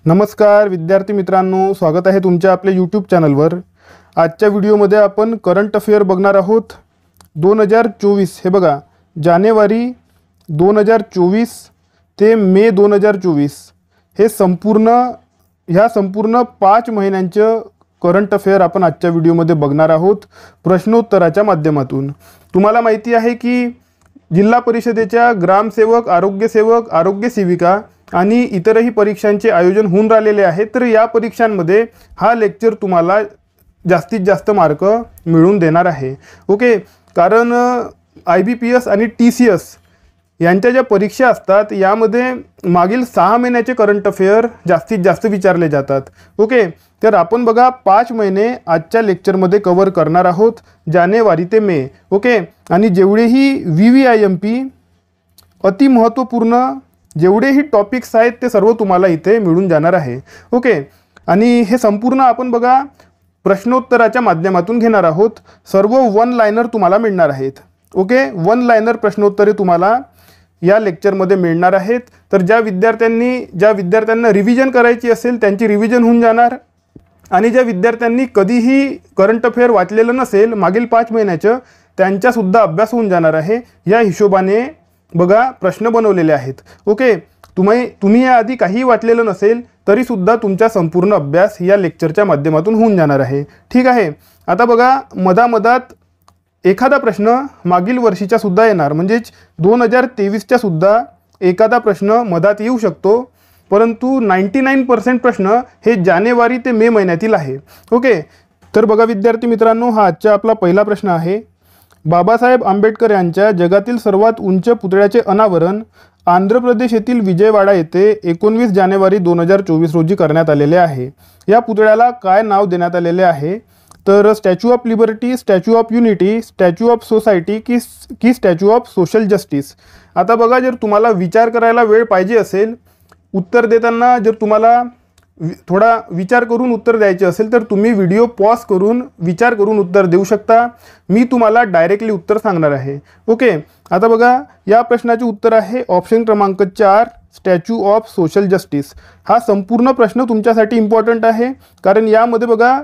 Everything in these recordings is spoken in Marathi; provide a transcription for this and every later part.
नमस्कार विद्यार्थी मित्रांनो, स्वागत आहे तुमच्या आपल्या यूट्यूब चॅनलवर। आजच्या व्हिडिओमध्ये आपण करंट अफेअर बघणार आहोत। 2024 हे बघा, जानेवारी 2024 ते मे 2024 हे संपूर्ण 5 महिन्यांचे करंट अफेअर आपण आजच्या व्हिडिओमध्ये बघणार आहोत प्रश्नोत्तराच्या माध्यमातून। तुम्हाला माहिती आहे की जिल्हा परिषदेच्या ग्रामसेवक, आरोग्यसेवक, आरोग्य सेविका आणि इतरही परीक्षांचे आयोजन होऊन राहिलेले आहे। तर या परीक्षांमध्ये हा लेक्चर तुम्हाला जास्तीत जास्त मार्क मिळवून देणार आहे। ओके, कारण IBPS आणि TCS यांच्या ज्या परीक्षा असतात यामध्ये मागील 6 महिन्याचे करंट अफेअर जास्तीत जास्त विचारले जातात। ओके, तर आपण बघा 5 महिने आजच्या लेक्चरमध्ये कव्हर करणार आहोत, जानेवारी ते मे। ओके, आणि जेवढेही VVIMP अति महत्त्वपूर्ण जेवढेही टॉपिक्स आहेत ते सर्व तुम्हाला इथे मिळून जाणार आहे। ओके, आणि हे संपूर्ण आपण बघा प्रश्नोत्तराच्या माध्यमातून घेणार आहोत। सर्व वन लाइनर तुम्हाला मिळणार आहेत। ओके, वन लाइनर प्रश्नोत्तरे तुम्हाला या लेक्चरमध्ये मिळणार आहेत। तर ज्या विद्यार्थ्यांना रिव्हिजन करायची असेल त्यांची रिव्हिजन होऊन जाणार, आणि ज्या विद्यार्थ्यांनी कधीही करंट अफेअर वाचलेलं नसेल मागील 5 महिन्याचं त्यांचासुद्धा अभ्यास होऊन जाणार आहे। या हिशोबाने बघा प्रश्न बनवलेले आहेत। ओके, तुम्ही याआधी काही वाचलेलं नसेल तरीसुद्धा तुमचा संपूर्ण अभ्यास या लेक्चरच्या माध्यमातून होऊन जाणार आहे। ठीक आहे, आता बघा मधामधात एखादा प्रश्न मागील वर्षीचा सुद्धा येणार, म्हणजे 2023च्या सुद्धा एखादा प्रश्न मधात येऊ शकतो, परंतु 99% प्रश्न हे जानेवारी ते मे महिन्यातील आहे। ओके, तर बघा विद्यार्थी मित्रांनो, हा आजचा आपला पहिला प्रश्न आहे। बाबासाहेब आंबेडकर यांच्या जगातील सर्वात उंच पुतळ्याचे अनावरण आंध्र प्रदेश येथील विजयवाडा येथे 19 जानेवारी 2024 रोजी करण्यात आलेले आहे। या पुतळ्याला काय नाव देण्यात आलेले आहे? तर statue of liberty, statue of unity, statue of society की स्टॅच्यू ऑफ सोशल जस्टिस। आता बघा, जर तुम्हाला विचार करायला वेळ पाहिजे असेल, उत्तर देताना जर तुम्हाला थोडा विचार करून उत्तर द्यायचे असेल तर तुम्ही व्हिडिओ पॉज करून विचार करून उत्तर देऊ शकता। मी तुम्हाला डायरेक्टली उत्तर सांगणार आहे। ओके, आता बघा या प्रश्नाचे उत्तर आहे ऑप्शन क्रमांक 4 स्टॅच्यू ऑफ सोशल जस्टिस। हा संपूर्ण प्रश्न तुमच्यासाठी इम्पॉर्टंट आहे, कारण यामध्ये बघा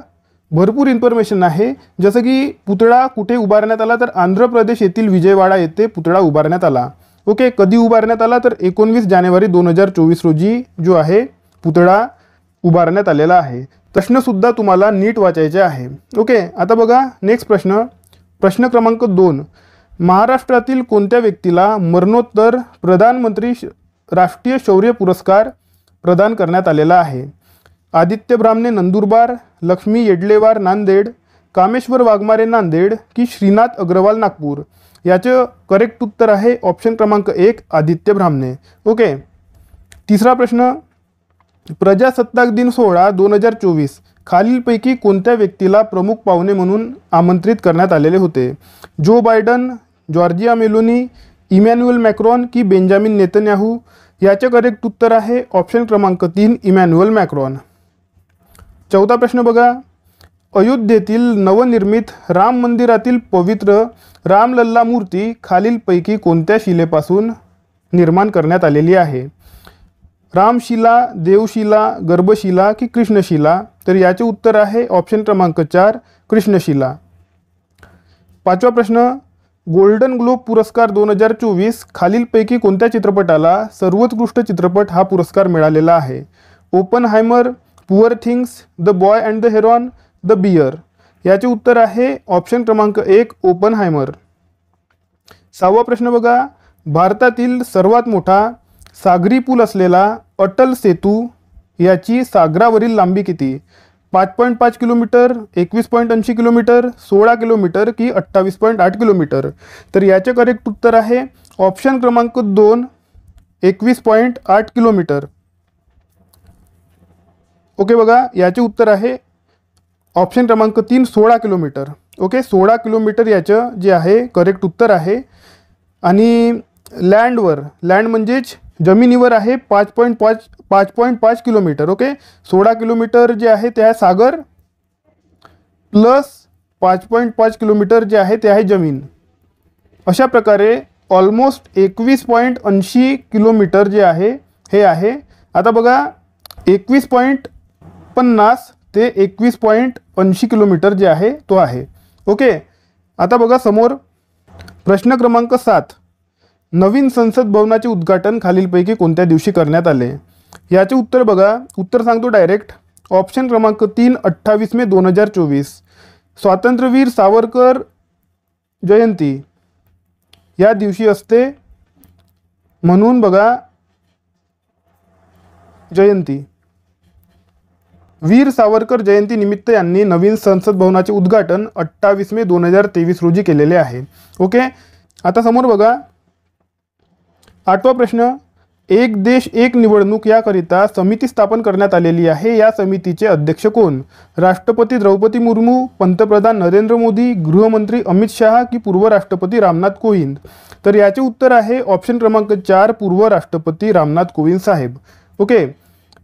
भरपूर इन्फॉर्मेशन आहे। जसं की पुतळा कुठे उभारण्यात आला, तर आंध्र प्रदेश येथील विजयवाडा येथे पुतळा उभारण्यात आला। ओके, कधी उभारण्यात आला, तर 19 जानेवारी 2024 रोजी जो आहे पुतळा उभारण्यात आलेला आहे। प्रश्नसुद्धा तुम्हाला नीट वाचायचे आहे। ओके, आता बघा नेक्स्ट प्रश्न क्रमांक 2, महाराष्ट्रातील कोणत्या व्यक्तीला मरणोत्तर प्रधानमंत्री राष्ट्रीय शौर्य पुरस्कार प्रदान करण्यात आलेला आहे? आदित्य ब्राह्मणे नंदुरबार, लक्ष्मी येडलेवार नांदेड, कामेश्वर वाघमारे नांदेड की श्रीनाथ अग्रवाल नागपूर? याचं करेक्ट उत्तर आहे ऑप्शन क्रमांक 1 आदित्य ब्राह्मणे। ओके, तिसरा प्रश्न, प्रजासत्ताक दिन सोहळा 2024 खालीलपैकी कोणत्या व्यक्तीला प्रमुख पाहुणे म्हणून आमंत्रित करण्यात आलेले होते? Joe Biden, Giorgia Meloni, Emmanuel Macron की बेंजामिन नेतन्याहू? याचे करेक्ट उत्तर आहे ऑप्शन क्रमांक 3 इमॅन्युअल मॅक्रॉन। चौथा प्रश्न बघा, अयोध्येतील नवनिर्मित राम मंदिरातील पवित्र रामलल्ला मूर्ती खालीलपैकी कोणत्या शिलेपासून निर्माण करण्यात आलेली आहे? रामशिला, देवशिला, गर्भशिला की कृष्णशिला? तर याचे उत्तर आहे ऑप्शन क्रमांक 4 कृष्णशिला। पाचवा प्रश्न, गोल्डन ग्लोब पुरस्कार 2024 खालीलपैकी कोणत्या चित्रपटाला सर्वोत्कृष्ट चित्रपट हा पुरस्कार मिळालेला आहे? Oppenheimer, Poor Things, the Boy and the Heron, the Bear? याचे उत्तर आहे ऑप्शन क्रमांक 1 ओपनहायमर। 6वा प्रश्न बघा, भारतातील सर्वात मोठा सागरी पूल असलेला अटल सेतू याची सागरावरील लांबी किती? 5.5 किलोमीटर, 21.80 किलोमीटर, 16 किलोमीटर की 28.8 किलोमीटर? तर याचे करेक्ट उत्तर आहे ऑप्शन क्रमांक 2 21.8 किलोमीटर। ओके, बघा याचे उत्तर आहे ऑप्शन क्रमांक 3 16 किलोमीटर। ओके, 16 किलोमीटर याचं जे आहे करेक्ट उत्तर आहे। आणि लँड म्हणजेच जमिनीवर आहे 5.5 किलोमीटर। ओके, 16 किलोमीटर जे आहे ते आहे सागर प्लस 5.5 किलोमीटर जे आहे ते आहे जमीन। अशा प्रकारे ऑलमोस्ट 21.80 किलोमीटर जे आहे हे आहे। आता बघा 21.50 ते 21.80 किलोमीटर जे आहे तो आहे. ओके. आता बघा समोर प्रश्न क्रमांक 7. नवीन संसद भवनाचे उद्घाटन खालीलपैकी कोणत्या दिवशी करण्यात आले? याचे उत्तर बघा. उत्तर सांगतो डायरेक्ट. ऑप्शन क्रमांक 3 28 मे 2024. स्वातंत्र्यवीर सावरकर जयंती या दिवशी असते, म्हणून बघा जयंती. वीर सावरकर जयंती निमित्त यांनी नवीन संसद भवनाचे उद्घाटन 28 मे 2023 रोजी केलेले आहे. ओके. आता समोर बघा 8वा प्रश्न. एक देश एक निवडणूक याकरिता समिती स्थापन करण्यात आलेली आहे. या समितीचे अध्यक्ष कोण? राष्ट्रपती द्रौपदी मुर्मू, पंतप्रधान नरेंद्र मोदी, गृहमंत्री अमित शहा की पूर्व राष्ट्रपती रामनाथ कोविंद? तर याचे उत्तर आहे ऑप्शन क्रमांक 4 पूर्व राष्ट्रपती रामनाथ कोविंद साहेब. ओके.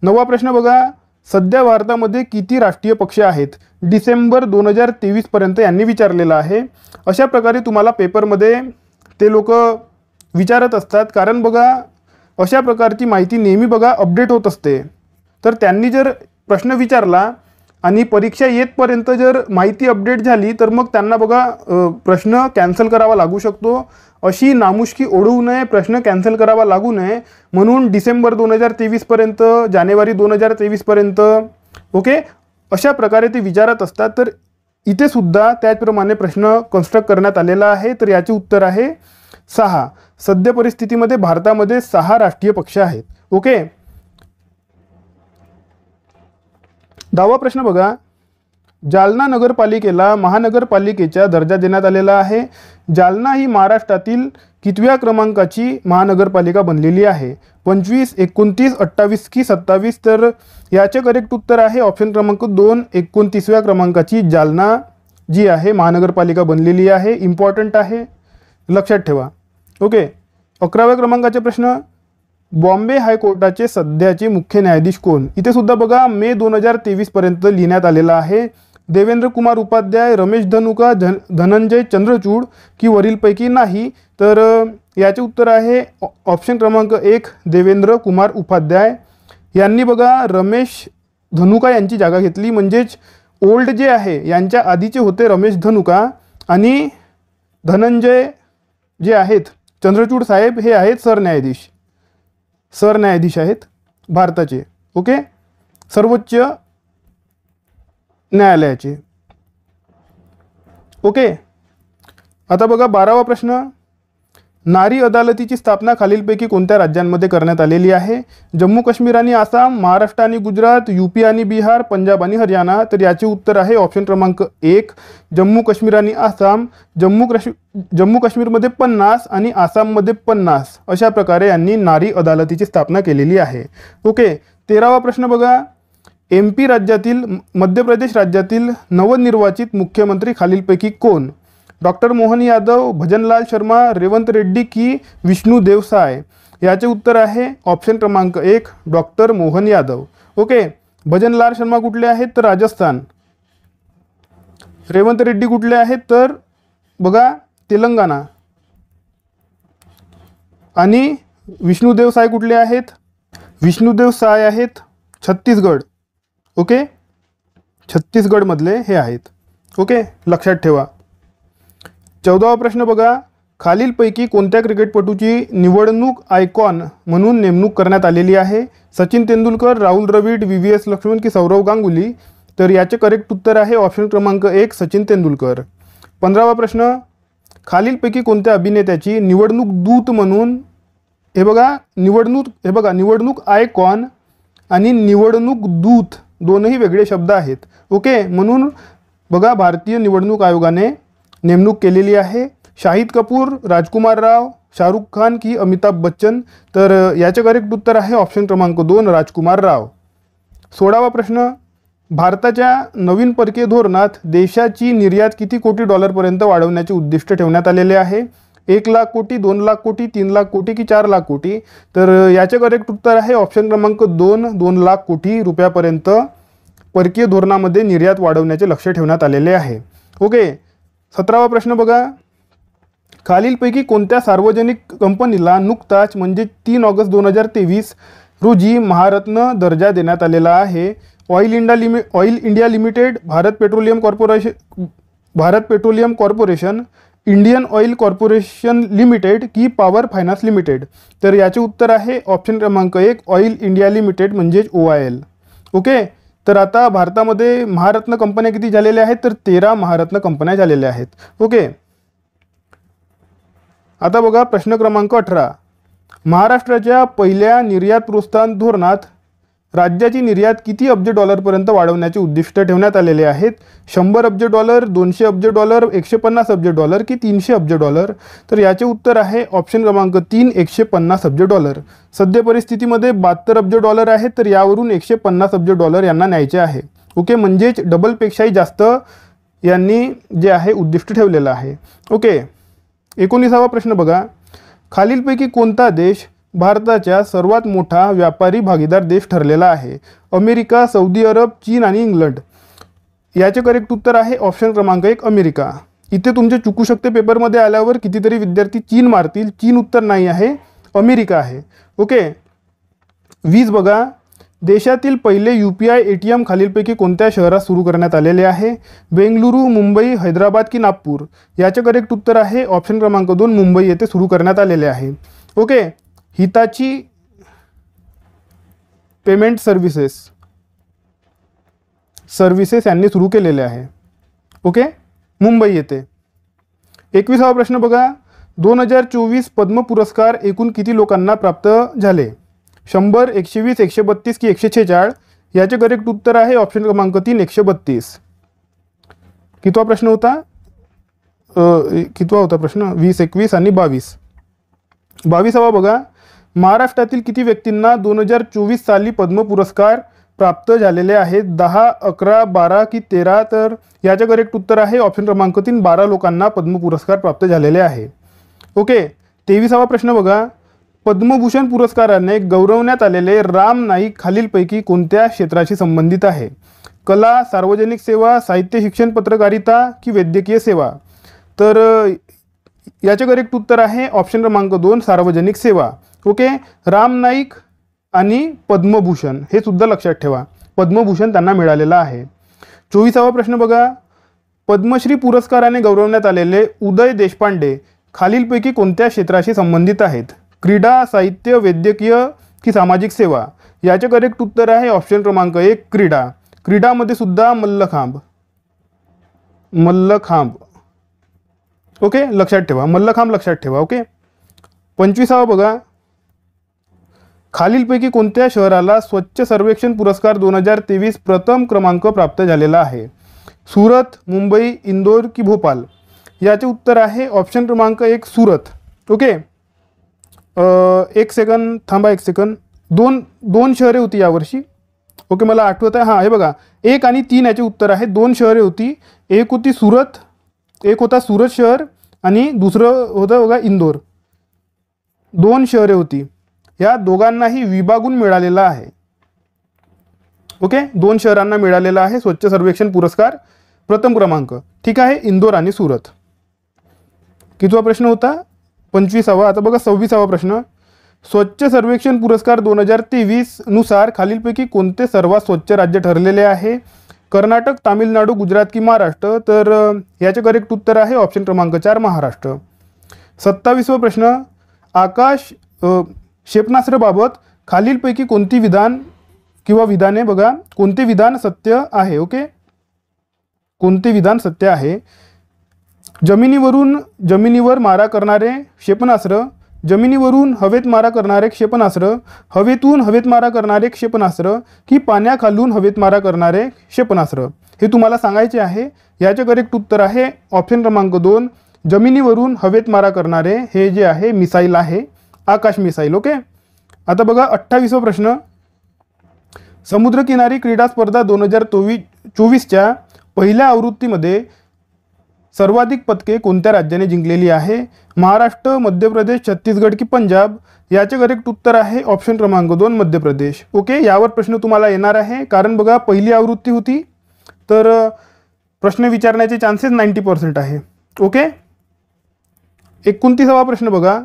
9वा प्रश्न बघा. सध्या भारतामध्ये किती राष्ट्रीय पक्ष आहेत? डिसेंबर 2023 पर्यंत यांनी विचारलेलं आहे. अशा प्रकारे तुम्हाला पेपरमध्ये ते लोक विचारत असतात, कारण बघा अशा प्रकारची माहिती नेहमी बघा अपडेट होत असते. तर त्यांनी जर प्रश्न विचारला आणि परीक्षा येतपर्यंत जर माहिती अपडेट झाली तर मग त्यांना बघा प्रश्न कॅन्सल करावा लागू शकतो. अशी नामुष्की ओढवू नये, प्रश्न कॅन्सल करावा लागू नये म्हणून डिसेंबर 2023 पर्यंत, जानेवारी 2023 पर्यंत ओके अशा प्रकारे ते विचारत असतात. तर इथे सुद्धा त्याचप्रमाणे प्रश्न कन्स्ट्रक्ट करण्यात आलेला आहे. तर याचे उत्तर आहे 6. सद्य परिस्थितीमध्ये भारतामध्ये 6 राष्ट्रीय पक्ष आहेत. ओके. 10वा प्रश्न बघा. जालना नगरपालिकेला महानगरपालिकेचा दर्जा देण्यात आलेला आहे. जालना ही महाराष्ट्रातील कितव्या क्रमांकाची महानगरपालिका बनलेली आहे? 25, 29, 28 की 27? तर याचे करेक्ट उत्तर आहे ऑप्शन क्रमांक 2 29व्या क्रमांकाची जालना जी आहे महानगरपालिका बनलेली आहे. इम्पॉर्टंट आहे, लक्षात ठेवा. ओके. 11व्या क्रमांकाचे प्रश्न. बॉम्बे हायकोर्टाचे सध्याचे मुख्य न्यायाधीश कोण? इथे सुद्धा बघा मे 2023 पर्यंत लिहिण्यात आलेलं आहे. देवेंद्र कुमार उपाध्याय, रमेश धनुका, धनंजय चंद्रचूड की वरीलपैकी नाही? तर याचे उत्तर आहे ऑप्शन क्रमांक 1 देवेंद्र कुमार उपाध्याय. यांनी बघा रमेश धनुका यांची जागा घेतली. म्हणजेच ओल्ड जे आहे यांच्या आधीचे होते रमेश धनुका आणि धनंजय जे आहेत चंद्रचूड साहेब हे आहेत सरन्यायाधीश आहेत भारताचे. ओके. सर्वोच्च न्यायालयाचे. ओके. आता बघा 12वा प्रश्न. नारी अदालतीची स्थापना खालीलपैकी कोणत्या राज्यांमध्ये करण्यात आलेली आहे? जम्मू काश्मीर आणि आसाम, महाराष्ट्र आणि गुजरात, यूपी आणि बिहार, पंजाब आणि हरियाणा? तर याचे उत्तर आहे ऑप्शन क्रमांक 1 जम्मू काश्मीर आणि आसाम. जम्मू काश्मीरमध्ये 50 आणि आसाममध्ये 50 अशा प्रकारे यांनी नारी अदालतीची स्थापना केलेली आहे. ओके. 13वा प्रश्न बघा. MP राज्यातील मध्य प्रदेश राज्यातील नवनिर्वाचित मुख्यमंत्री खालीलपैकी कोण? डॉक्टर मोहन यादव, भजनलाल शर्मा, रेवंत रेड्डी की विष्णू देव साय? याचे उत्तर आहे ऑप्शन क्रमांक 1 डॉक्टर मोहन यादव. ओके. भजनलाल शर्मा कुठले आहेत? तर राजस्थान. रेवंत रेड्डी कुठले आहेत? तर बघा तेलंगणा. आणि विष्णुदेव साय कुठले आहेत? विष्णुदेव साय आहेत छत्तीसगड. ओके. छत्तीसगडमधले हे आहेत. ओके, लक्षात ठेवा. 14वा प्रश्न बघा. खालीलपैकी कोणत्या क्रिकेटपटूची निवडणूक आयकॉन म्हणून नेमणूक करण्यात आलेली आहे? सचिन तेंडुलकर, राहुल द्रविड, VVS लक्ष्मण की सौरव गांगुली? तर याचे करेक्ट उत्तर आहे ऑप्शन क्रमांक 1 सचिन तेंडुलकर. 15वा प्रश्न. खालीलपैकी कोणत्या अभिनेत्याची निवडणूक दूत म्हणून हे बघा निवडणूक आयकॉन आणि निवडणूक दूत दोनही वेगळे शब्द आहेत. ओके. म्हणून बघा भारतीय निवडणूक आयोगाने नेमणूक केलेली आहे. शाहिद कपूर, राजकुमार राव, शाहरुख खान की अमिताभ बच्चन? तर याचे करेक्ट उत्तर आहे ऑप्शन क्रमांक 2 राजकुमार राव. 16वा प्रश्न. भारताच्या नवीन परकीय धोरणात देशाची निर्यात किती कोटी डॉलरपर्यंत वाढवण्याचे उद्दिष्ट ठेवण्यात आलेले आहे? 1 लाख कोटी, 2 लाख कोटी, 3 लाख कोटी की 4 लाख कोटी? तर याचे करेक्ट उत्तर आहे ऑप्शन क्रमांक 2 लाख कोटी रुपयापर्यंत परकीय धोरणामध्ये निर्यात वाढवण्याचे लक्ष्य ठेवण्यात आलेले आहे. ओके. 17वा प्रश्न बघा. खालीलपैकी कोणत्या सार्वजनिक कंपनीला नुकताच म्हणजे 3 ऑगस्ट 2023 रोजी महारत्न दर्जा देण्यात आलेला आहे? Oil India limited, Bharat petroleum corporation, Indian oil corporation limited की पॉवर फायनान्स लिमिटेड? तर याचे उत्तर आहे ऑप्शन क्रमांक 1 ऑइल इंडिया लिमिटेड म्हणजेच OIL. ओके. तर आता भारतामध्ये महारत्न कंपन्या किती झालेल्या आहेत? तर 13 महारत्न कंपन्या झालेल्या आहेत. ओके. आता बघा प्रश्न क्रमांक 18. महाराष्ट्राच्या पहिल्या निर्यात प्रोत्साहन धोरणात राज्याची निर्यात किती अब्ज डॉलरपर्यंत वाढवण्याचे उद्दिष्ट ठेवण्यात आलेले आहेत? 100 अब्ज डॉलर, 200 अब्ज डॉलर, 150 अब्ज डॉलर की 300 अब्ज डॉलर? तर याचे उत्तर आहे ऑप्शन क्रमांक 3 150 अब्ज डॉलर. सध्या परिस्थितीमध्ये 72 अब्ज डॉलर आहेत, तर यावरून 150 अब्ज डॉलर यांना न्यायचे आहे. ओके. म्हणजेच डबलपेक्षाही जास्त यांनी जे आहे उद्दिष्ट ठेवलेलं आहे. ओके. 19वा प्रश्न बघा. खालीलपैकी कोणता देश भारताच्या सर्वात मोठा व्यापारी भागीदार देश ठरलेला आहे? अमेरिका, सौदी अरब, चीन आणि इंग्लंड? याचे करेक्ट उत्तर आहे ऑप्शन क्रमांक 1 अमेरिका. इथे तुमचे चुकू शकते पेपरमध्ये आल्यावर कितीतरी विद्यार्थी चीन मारतील. चीन उत्तर नाही आहे, अमेरिका आहे. ओके. 20 बघा. देशातील पहिले UPI ATM खालीलपैकी कोणत्या शहरात सुरू करण्यात आलेले आहे? बेंगलुरू, मुंबई, हैदराबाद की नागपूर? याचे करेक्ट उत्तर आहे ऑप्शन क्रमांक 2 मुंबई येथे सुरू करण्यात आलेले आहे. ओके. हिताची पेमेंट सर्व्हिसेस यांनी सुरू केलेले आहे. ओके. मुंबई येथे. 21वा प्रश्न बघा. 2024 पद्म पुरस्कार एकूण किती लोकांना प्राप्त झाले? 100, 120, 132 की 146? याचे करेक्ट उत्तर आहे ऑप्शन क्रमांक 3 132. कितवा प्रश्न होता? कितवा होता प्रश्न? 20, 21 आणि 22. 22वा बघा. महाराष्ट्रातील किती व्यक्तींना 2024 साली पद्म पुरस्कार प्राप्त झालेले आहेत? 10, 11, 12 की 13? तर याचे करेक्ट उत्तर आहे ऑप्शन क्रमांक 3 12 लोकांना पद्म पुरस्कार प्राप्त झालेले आहे. ओके. 23वा प्रश्न बघा. पद्मभूषण पुरस्काराने गौरवण्यात आलेले राम नाईक खालीलपैकी कोणत्या क्षेत्राशी संबंधित आहे? कला, सार्वजनिक सेवा, साहित्य, शिक्षण, पत्रकारिता की वैद्यकीय सेवा? तर याचे करेक्ट उत्तर आहे ऑप्शन क्रमांक 2 सार्वजनिक सेवा. ओके. राम नाईक आणि पद्मभूषण हे सुद्धा लक्षात ठेवा. पद्मभूषण त्यांना मिळालेला आहे. 24वा प्रश्न बघा. पद्मश्री पुरस्काराने गौरवण्यात आलेले उदय देशपांडे खालीलपैकी कोणत्या क्षेत्राशी संबंधित आहेत? क्रीडा, साहित्य, वैद्यकीय की सामाजिक सेवा? याचे करेक्ट उत्तर आहे ऑप्शन क्रमांक 1 क्रीडा. क्रीडामध्ये सुद्धा मल्लखांब. ओके. लक्षात ठेवा, मल्लखांब लक्षात ठेवा. ओके. 25वा बघा. खालीलपैकी कोणत्या शहराला स्वच्छ सर्वेक्षण पुरस्कार 2023 प्रथम क्रमांक प्राप्त झालेला आहे? सुरत, मुंबई, इंदोर की भोपाल? याचे उत्तर आहे ऑप्शन क्रमांक 1 सुरत. ओके. एक सेकंद थांबा, एक सेकंद. दोन शहरे होती यावर्षी. ओके. मला आठवत आहे. हां, हे बघा 1 आणि 3 याचे उत्तर आहे. 2 शहरे होती. एक होती सुरत, एक होता सुरत शहर आणि दुसरं होतं बघा इंदोर. 2 शहरे होती. या दोघांनाही विभागून मिळालेला आहे. ओके. 2 शहरांना मिळालेला आहे स्वच्छ सर्वेक्षण पुरस्कार प्रथम क्रमांक. ठीक आहे. इंदोर आणि सुरत. कितवा प्रश्न होता? 25वा. आता बघा 26वा प्रश्न. स्वच्छ सर्वेक्षण पुरस्कार 2023 नुसार खालीलपैकी कोणते सर्वात स्वच्छ राज्य ठरलेले आहे? कर्नाटक, तामिळनाडू, गुजरात की महाराष्ट्र? तर याचे करेक्ट उत्तर आहे ऑप्शन क्रमांक 4 महाराष्ट्र. 27वा प्रश्न. आकाश क्षेपणास्त्राबाबत खालीलपैकी कोणती विधाने बघा कोणते विधान सत्य आहे? ओके. कोणते विधान सत्य आहे? जमिनीवर मारा करणारे क्षेपणास्त्र, जमिनीवरून हवेत मारा करणारे क्षेपणास्त्र, हवेतून हवेत मारा करणारे क्षेपणास्त्र की पाण्याखालून हवेत मारा करणारे क्षेपणास्त्र? हे तुम्हाला सांगायचे आहे. याचे करेक्ट उत्तर आहे ऑप्शन क्रमांक 2 जमिनीवरून हवेत मारा करणारे हे जे आहे मिसाईल आहे, आकाश मिसाईल. ओके. आता बघा 28वा प्रश्न. समुद्रकिनारी क्रीडा स्पर्धा 2024च्या पहिल्या आवृत्तीमध्ये सर्वाधिक पदके कोणत्या राज्याने जिंकलेली आहे? महाराष्ट्र, मध्य प्रदेश, छत्तीसगड की पंजाब? याचे करेक्ट उत्तर आहे ऑप्शन क्रमांक 2 मध्य प्रदेश. ओके. यावर प्रश्न तुम्हाला येणार आहे कारण बघा पहिली आवृत्ती होती तर प्रश्न विचारण्याचे चान्सेस 90% आहे. ओके. 29वा प्रश्न बघा.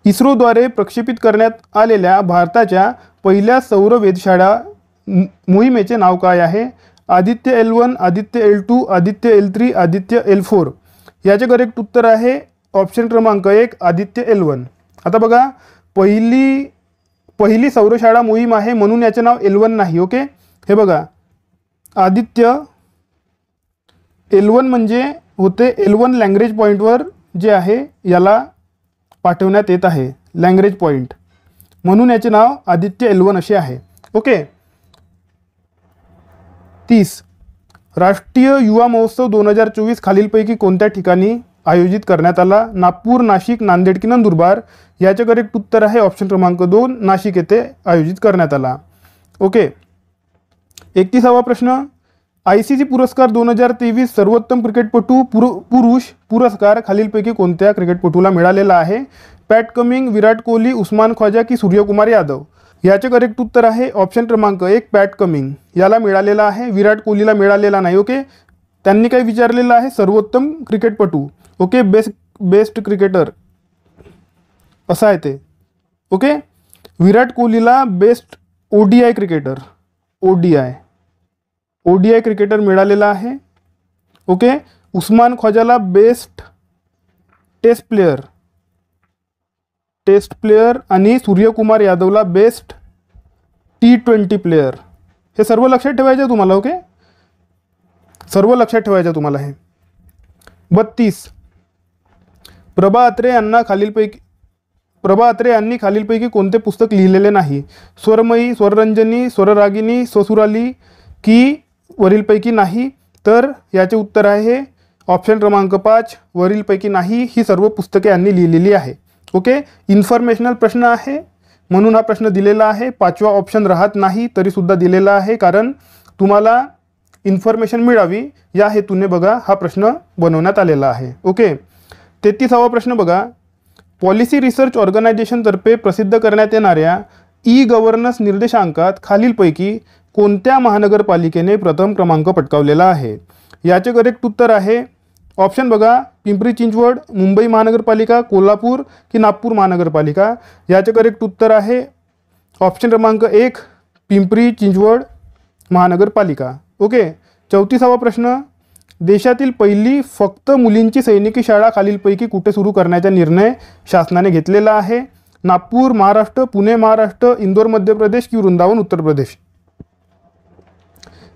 इस्रोद्वारे प्रक्षेपित करण्यात आलेल्या भारताच्या पहिल्या सौर वेधशाळा मोहिमेचे नाव काय आहे? Aditya L1, Aditya L2, Aditya L3, Aditya L4. याचे करेक्ट उत्तर आहे ऑप्शन क्रमांक 1 आदित्य L1. आता बघा, पहिली सौरशाळा मोहीम आहे म्हणून याचे नाव L1 नाही. ओके, हे बघा, आदित्य L1 म्हणजे होते L1 लँग्रेज पॉईंटवर जे आहे याला पाठवण्यात येत आहे, लँग्रेज पॉईंट, म्हणून याचे नाव आदित्य L1 असे आहे. ओके. 30 राष्ट्रीय युवा महोत्सव 2024 खालीलपैकी कोणत्या ठिकाणी आयोजित करण्यात आला? नागपूर, नाशिक, नांदेड की नंदुरबार? याचे करेक्ट उत्तर आहे ऑप्शन क्रमांक 2 नाशिक येथे आयोजित करण्यात आला. ओके. 31वा प्रश्न, ICC पुरस्कार 2023 सर्वोत्तम क्रिकेटपटू पुरुष पुरस्कार खालीलपैकी कोणत्या क्रिकेटपटूला मिळालेला आहे? पॅट कमिंग, विराट कोहली, उस्मान ख्वाजा की सूर्यकुमार यादव? याचे करेक्ट उत्तर आहे ऑप्शन क्रमांक 1 पॅट कमिंग याला मिळालेला आहे, विराट कोहलीला मिळालेला नाही. ओके, त्यांनी काय विचारलेलं आहे? सर्वोत्तम क्रिकेटपटू. ओके, बेस्ट क्रिकेटर असं आहे ते. ओके, विराट कोहलीला best ODI cricketer, ODI cricketer मिळालेला आहे. ओके, उस्मान ख्वाजाला बेस्ट टेस्ट प्लेयर आणि सूर्यकुमार यादवला बेस्ट T20 प्लेयर. हे सर्व लक्षात ठेवायचं तुम्हाला. ओके, सर्व लक्षात ठेवायचं तुम्हाला हे. 32 प्रभा अत्रे यांनी खालीलपैकी कोणते पुस्तक लिहिलेले नाही? स्वरमयी, स्वररंजनी, स्वररागिनी, स्वसुराली की वरीलपैकी नाही? तर याचे उत्तर आहे ऑप्शन क्रमांक 5 वरीलपैकी नाही. ही सर्व पुस्तके यांनी लिहिलेली आहे. ओके, इन्फॉर्मेशनल प्रश्न आहे म्हणून हा प्रश्न दिलेला आहे. 5वा ऑप्शन राहत नाही तरीसुद्धा दिलेला आहे, कारण तुम्हाला इन्फॉर्मेशन मिळावी या हेतूने बघा हा प्रश्न बनवण्यात आलेला आहे. ओके. 33वा प्रश्न बघा, पॉलिसी रिसर्च ऑर्गनायझेशनतर्फे प्रसिद्ध करण्यात येणाऱ्या ई-गव्हर्नन्स निर्देशांकात खालीलपैकी कोणत्या महानगरपालिकेने प्रथम क्रमांक पटकावलेला आहे? याचे करेक्ट उत्तर आहे ऑप्शन बघा, पिंपरी चिंचवड, मुंबई महानगरपालिका, कोल्हापूर की नागपूर महानगरपालिका? याचे करेक्ट उत्तर आहे ऑप्शन क्रमांक 1 पिंपरी चिंचवड महानगरपालिका. ओके. 34वा प्रश्न, देशातील पहिली फक्त मुलींची सैनिकी शाळा खालीलपैकी कुठे सुरू करण्याचा निर्णय शासनाने घेतलेला आहे? नागपूर महाराष्ट्र, पुणे महाराष्ट्र, इंदोर मध्य प्रदेश की वृंदावन उत्तर प्रदेश?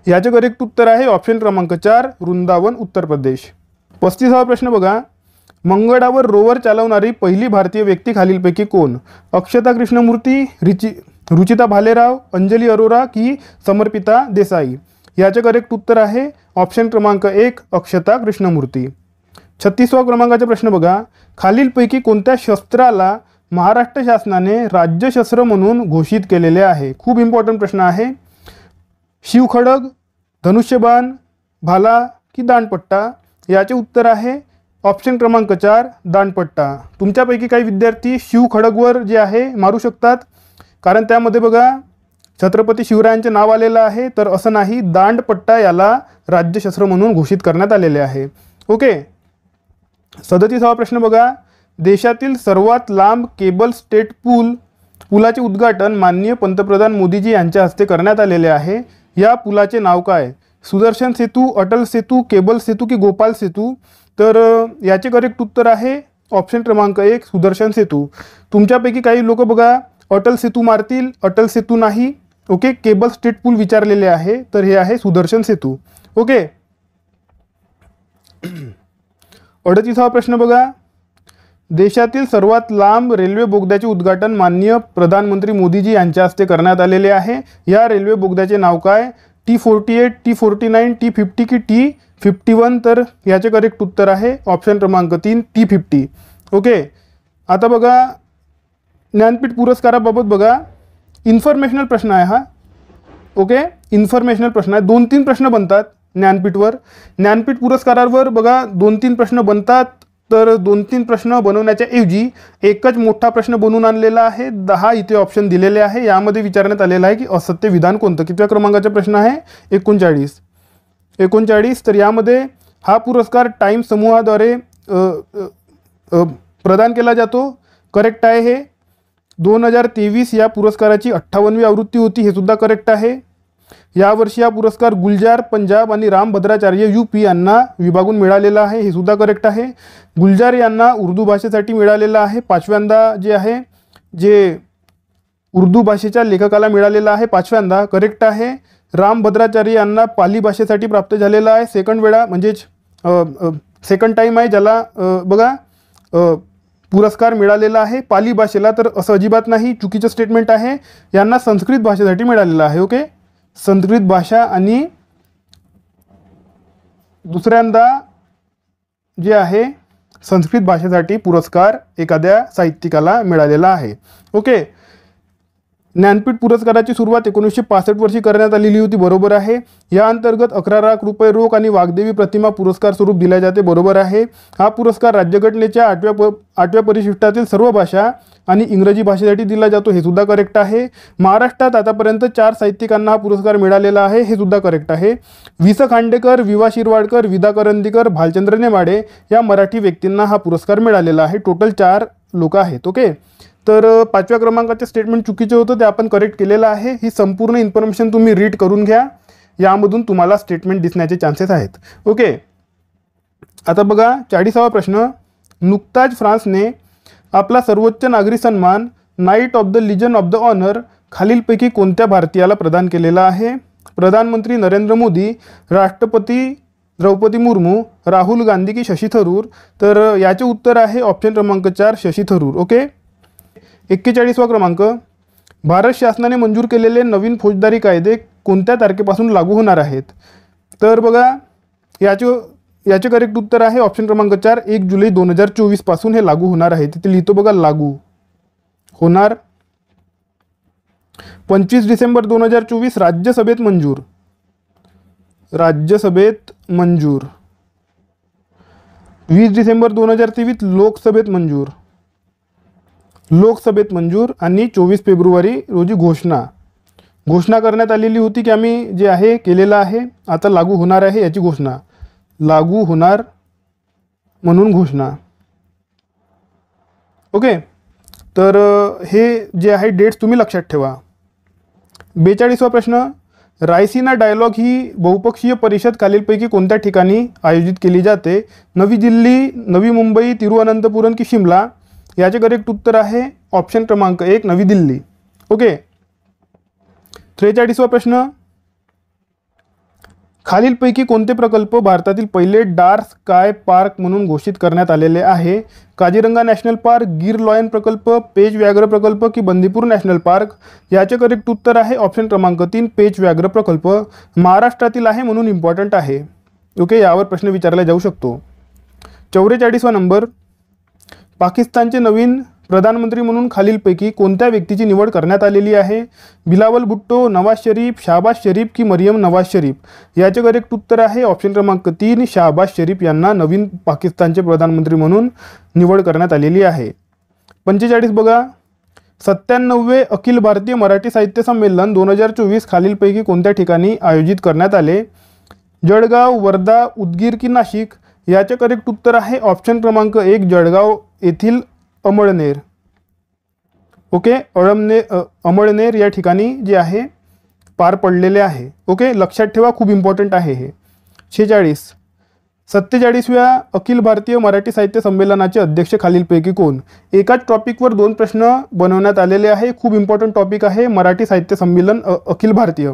याचे करेक्ट उत्तर आहे ऑप्शन क्रमांक 4 वृंदावन उत्तर प्रदेश. 35वा प्रश्न बघा, मंगळावर रोवर चालवणारी पहिली भारतीय व्यक्ती खालीलपैकी कोण? अक्षता कृष्णमूर्ती, रुचिता भालेराव, अंजली अरोरा की समर्पिता देसाई? याचे करेक्ट उत्तर आहे ऑप्शन क्रमांक 1 अक्षता कृष्णमूर्ती. 36वा क्रमांकाचा प्रश्न बघा, खालीलपैकी कोणत्या शस्त्राला महाराष्ट्र शासनाने राज्यशस्त्र म्हणून घोषित केलेले आहे? खूप इम्पॉर्टंट प्रश्न आहे. शिवखडग, धनुष्यबाण, भाला की दांडपट्टा? याचे उत्तर आहे ऑप्शन क्रमांक 4 दांडपट्टा. तुमच्यापैकी काही विद्यार्थी शिवखडगवर जे आहे मारू शकतात, कारण त्यामध्ये बघा छत्रपती शिवरायांचे नाव आलेलं आहे. तर असं नाही, दांडपट्टा याला राज्यशस्त्र म्हणून घोषित करण्यात आलेले आहे. ओके. 37वा प्रश्न बघा, देशातील सर्वात लांब केबल स्टेट पुलाचे उद्घाटन माननीय पंतप्रधान मोदीजी यांच्या हस्ते करण्यात आलेले आहे. या पुलाचे नाव काय? सुदर्शन सेतू, अटल सेतू, केबल सेतू की गोपाल सेतू? तर याचे करेक्ट उत्तर आहे ऑप्शन क्रमांक 1 सुदर्शन सेतू. तुमच्यापैकी काही लोक बघा अटल सेतू मारतील, अटल सेतू नाही. ओके, केबल स्टेट पूल विचारलेले आहे, तर हे आहे सुदर्शन सेतू. ओके. 38वा प्रश्न बघा, देशातील सर्वात लांब रेल्वे बोगद्याचे उद्घाटन माननीय प्रधानमंत्री मोदीजी यांच्या हस्ते करण्यात आलेले आहे. या रेल्वे बोगद्याचे नाव काय? T48, T49, T50 की T51? तर याचे करेक्ट उत्तर आहे ऑप्शन क्रमांक 3 T50. ओके. आता बघा ज्ञानपीठ पुरस्काराबाबत बघा, इन्फॉर्मेशनल प्रश्न आहे हा. ओके, इन्फॉर्मेशनल प्रश्न आहे. 2-3 प्रश्न बनतात ज्ञानपीठवर. ज्ञानपीठ पुरस्कारावर बघा 2-3 प्रश्न बनतात, तर 2-3 प्रश्न बनवण्याच्या ऐवजी एकच मोठा प्रश्न बनवून आणलेला आहे. 10 इथे ऑप्शन दिलेले आहे. यामध्ये विचारण्यात आलेलं आहे की असत्य विधान कोणतं? कितव्या क्रमांकाचा प्रश्न आहे? 39. तर यामध्ये हा पुरस्कार टाइम्स समूहाद्वारे प्रदान केला जातो. करेक्ट आहे हे. 2023 या पुरस्काराची 58वी आवृत्ती होती, हे सुद्धा करेक्ट आहे. यावर्षी हा पुरस्कार गुलजार पंजाब आणि राम भद्राचार्य UP यांना विभागून मिळालेला आहे, हे सुद्धा करेक्ट आहे. गुलजार यांना उर्दू भाषेसाठी मिळालेला आहे, 5व्यांदा जे आहे जे उर्दू भाषेच्या लेखकाला मिळालेला आहे, 5व्यांदा करेक्ट आहे. राम भद्राचार्य यांना पाली भाषेसाठी प्राप्त झालेला आहे, सेकंड वेळा म्हणजेच सेकंड टाईम आहे ज्याला बघा पुरस्कार मिळालेला आहे पाली भाषेला. तर असं अजिबात नाही, चुकीचं स्टेटमेंट आहे. यांना संस्कृत भाषेसाठी मिळालेला आहे. ओके, संस्कृत भाषा. आणि दुसऱ्यांदा जे आहे संस्कृत भाषेसाठी पुरस्कार एखाद्या साहित्यिकाला मिळालेला आहे. ओके, ज्ञानपीठ पुरस्काराची सुरुवात 1965 वर्षी करण्यात आलेली होती, बरोबर आहे. या अंतर्गत 11 लाख रुपये रोख आणि वाग्देवी प्रतिमा पुरस्कार स्वरूप दिले जाते, बरोबर आहे. हा पुरस्कार राज्यघटनेच्या 8व्या परिशिष्टातील सर्व भाषा आणि इंग्रजी भाषेसाठी दिला जातो, हे सुद्धा करेक्ट आहे. महाराष्ट्रात आतापर्यंत 4 साहित्यिकांना हा पुरस्कार मिळालेला आहे, हे सुद्धा करेक्ट आहे. वि. स. खांडेकर, वि. शिरवाडकर, विदा करंदीकर, भालचंद्र नेमाडे या मराठी व्यक्तींना हा पुरस्कार मिळालेला आहे. टोटल 4 लोक आहेत. ओके, तर 5व्या क्रमांकाचे स्टेटमेंट चुकीचे होतं, ते आपण करेक्ट केलेलं आहे. ही संपूर्ण इन्फॉर्मेशन तुम्ही रीड करून घ्या, यामधून तुम्हाला स्टेटमेंट दिसण्याचे चान्सेस आहेत. ओके, आता बघा 40वा प्रश्न. नुकताच फ्रान्सने आपला सर्वोच्च नागरी सन्मान Knight of the Legion of the Honour खालीलपैकी कोणत्या भारतीयाला प्रदान केलेला आहे? प्रधानमंत्री नरेंद्र मोदी, राष्ट्रपती द्रौपदी मुर्मू, राहुल गांधी की शशी थरूर? तर याचे उत्तर आहे ऑप्शन क्रमांक 4 शशी थरूर. ओके, 41वा क्रमांक. भारत शासनाने मंजूर केलेले नवीन फौजदारी कायदे कोणत्या तारखेपासून लागू होणार आहेत? तर बघा याचे करेक्ट उत्तर आहे ऑप्शन क्रमांक 4 1 जुलै 2024 पासून हे लागू होणार आहे. तिथे लिहितो बघा लागू होणार. 25 डिसेंबर 2024 राज्यसभेत मंजूर, राज्यसभेत मंजूर. 20 डिसेंबर 2023 लोकसभेत मंजूर, लोकसभेत मंजूर. आणि 24 फेब्रुवारी रोजी घोषणा करण्यात आलेली होती की आम्ही जे आहे केलेलं आहे, आता लागू होणार आहे याची घोषणा, लागू होणार म्हणून घोषणा. ओके, तर हे जे आहे डेट्स तुम्ही लक्षात ठेवा. 42वा प्रश्न. रायसीना डायलॉग ही बहुपक्षीय परिषद खालीलपैकी कोणत्या ठिकाणी आयोजित केली जाते? नवी दिल्ली, नवी मुंबई, तिरुवनंतपुरम की शिमला? याचे करेक्ट उत्तर आहे ऑप्शन क्रमांक 1 नवी दिल्ली. ओके, 43वा प्रश्न. खालीलपैकी कोणते प्रकल्प भारतातील पहिले डार्क स्काय पार्क म्हणून घोषित करण्यात आलेले आहे? काझीरंगा नॅशनल पार्क, गिर लॉयन प्रकल्प, पेंच व्याघ्र प्रकल्प की बंदीपूर नॅशनल पार्क? याचे करेक्ट उत्तर आहे ऑप्शन क्रमांक 3 पेंच व्याघ्र प्रकल्प. महाराष्ट्रातील आहे म्हणून इम्पॉर्टंट आहे. ओके, यावर प्रश्न विचारला जाऊ शकतो. 44वा नंबर. पाकिस्तानचे नवीन प्रधानमंत्री म्हणून खालीलपैकी कोणत्या व्यक्तीची निवड करण्यात आलेली आहे? बिलावल भुट्टो, नवाज शरीफ, शहबाज शरीफ की मरियम नवाज शरीफ? याचे करेक्ट उत्तर आहे ऑप्शन क्रमांक 3 शहबाज शरीफ यांना नवीन पाकिस्तानचे प्रधानमंत्री म्हणून निवड करण्यात आलेली आहे. 45 बघा. 97वे अखिल भारतीय मराठी साहित्य संमेलन 2024 खालीलपैकी कोणत्या ठिकाणी आयोजित करण्यात आले? जळगाव, वर्धा, उदगीर की नाशिक? याचे करेक्ट उत्तर आहे ऑप्शन क्रमांक 1 जळगाव येथील अमळनेर. ओके, अमळनेर या ठिकाणी जे आहे पार पडलेले आहे. ओके, लक्षात ठेवा, खूप इम्पॉर्टंट आहे हे. 47व्या अखिल भारतीय मराठी साहित्य संमेलनाचे अध्यक्ष खालीलपैकी कोण? एकाच टॉपिकवर 2 प्रश्न बनवण्यात आलेले आहे. खूप इम्पॉर्टंट टॉपिक आहे मराठी साहित्य संमेलन अखिल भारतीय.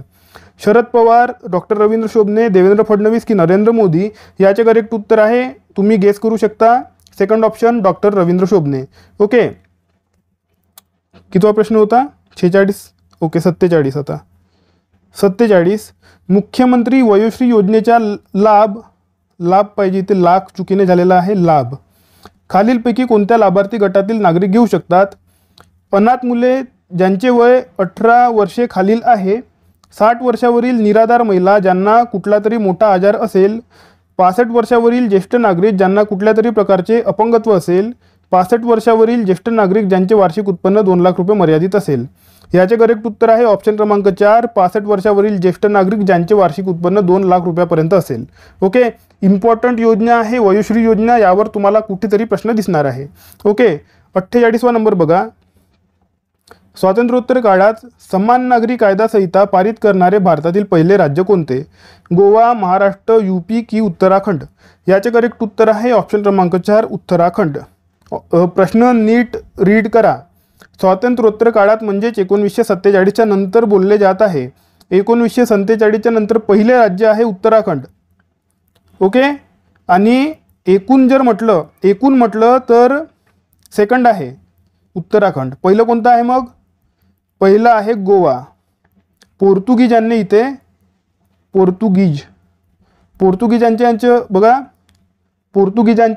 शरद पवार, डॉक्टर रवींद्र शोभणे, देवेंद्र फडणवीस की नरेंद्र मोदी? याचे करेक्ट उत्तर आहे, तुम्ही गेस करू शकता, second option doctor Ravindra Shobhane. Okay, कितवा प्रश्न होता? 46. ओके, 47. आता 47. मुख्यमंत्री वयोश्री योजनेचा लाभ पाहिजे, इथे लाख चुकीने झालेला आहे, लाभ खालीलपैकी कोणत्या लाभार्थी गटातील नागरिक घेऊ शकतात? अनाथ मुले ज्यांचे वय 18 वर्षे खालील आहे, 60 वर्षावरील निराधार महिला ज्यांना कुठला तरी मोठा आजार असेल, 65 वर्षावरील ज्येष्ठ नागरिक ज्यांना कुठल्या तरी प्रकारचे अपंगत्व असेल, 65 वर्षावरील ज्येष्ठ नागरिक ज्यांचे वार्षिक उत्पन्न 2 लाख रुपये मर्यादित असेल. याचे करेक्ट उत्तर आहे ऑप्शन क्रमांक 4 65 वर्षावरील ज्येष्ठ नागरिक ज्यांचे वार्षिक उत्पन्न 2 लाख रुपयापर्यंत असेल. ओके, इम्पॉर्टंट योजना आहे वयोश्री योजना, यावर तुम्हाला कुठेतरी प्रश्न दिसणार आहे. ओके, 48वा नंबर बघा, स्वातंत्र्योत्तर काळात समान नागरी कायदा संहिता पारित करणारे भारतातील पहिले राज्य कोणते? गोवा, महाराष्ट्र, यूपी की उत्तराखंड? याचे करेक्ट उत्तर आहे ऑप्शन क्रमांक 4 उत्तराखंड. प्रश्न नीट रीड करा. स्वातंत्र्योत्तर काळात म्हणजेच 1947च्या नंतर बोलले जात आहे. 1947च्या नंतर पहिले राज्य आहे उत्तराखंड. ओके. आणि एकूण म्हटलं तर सेकंड आहे उत्तराखंड. पहिलं कोणतं आहे मग? पहिलं आहे गोवा. पोर्तुगीजांनी इथे पोर्तुगीजांचे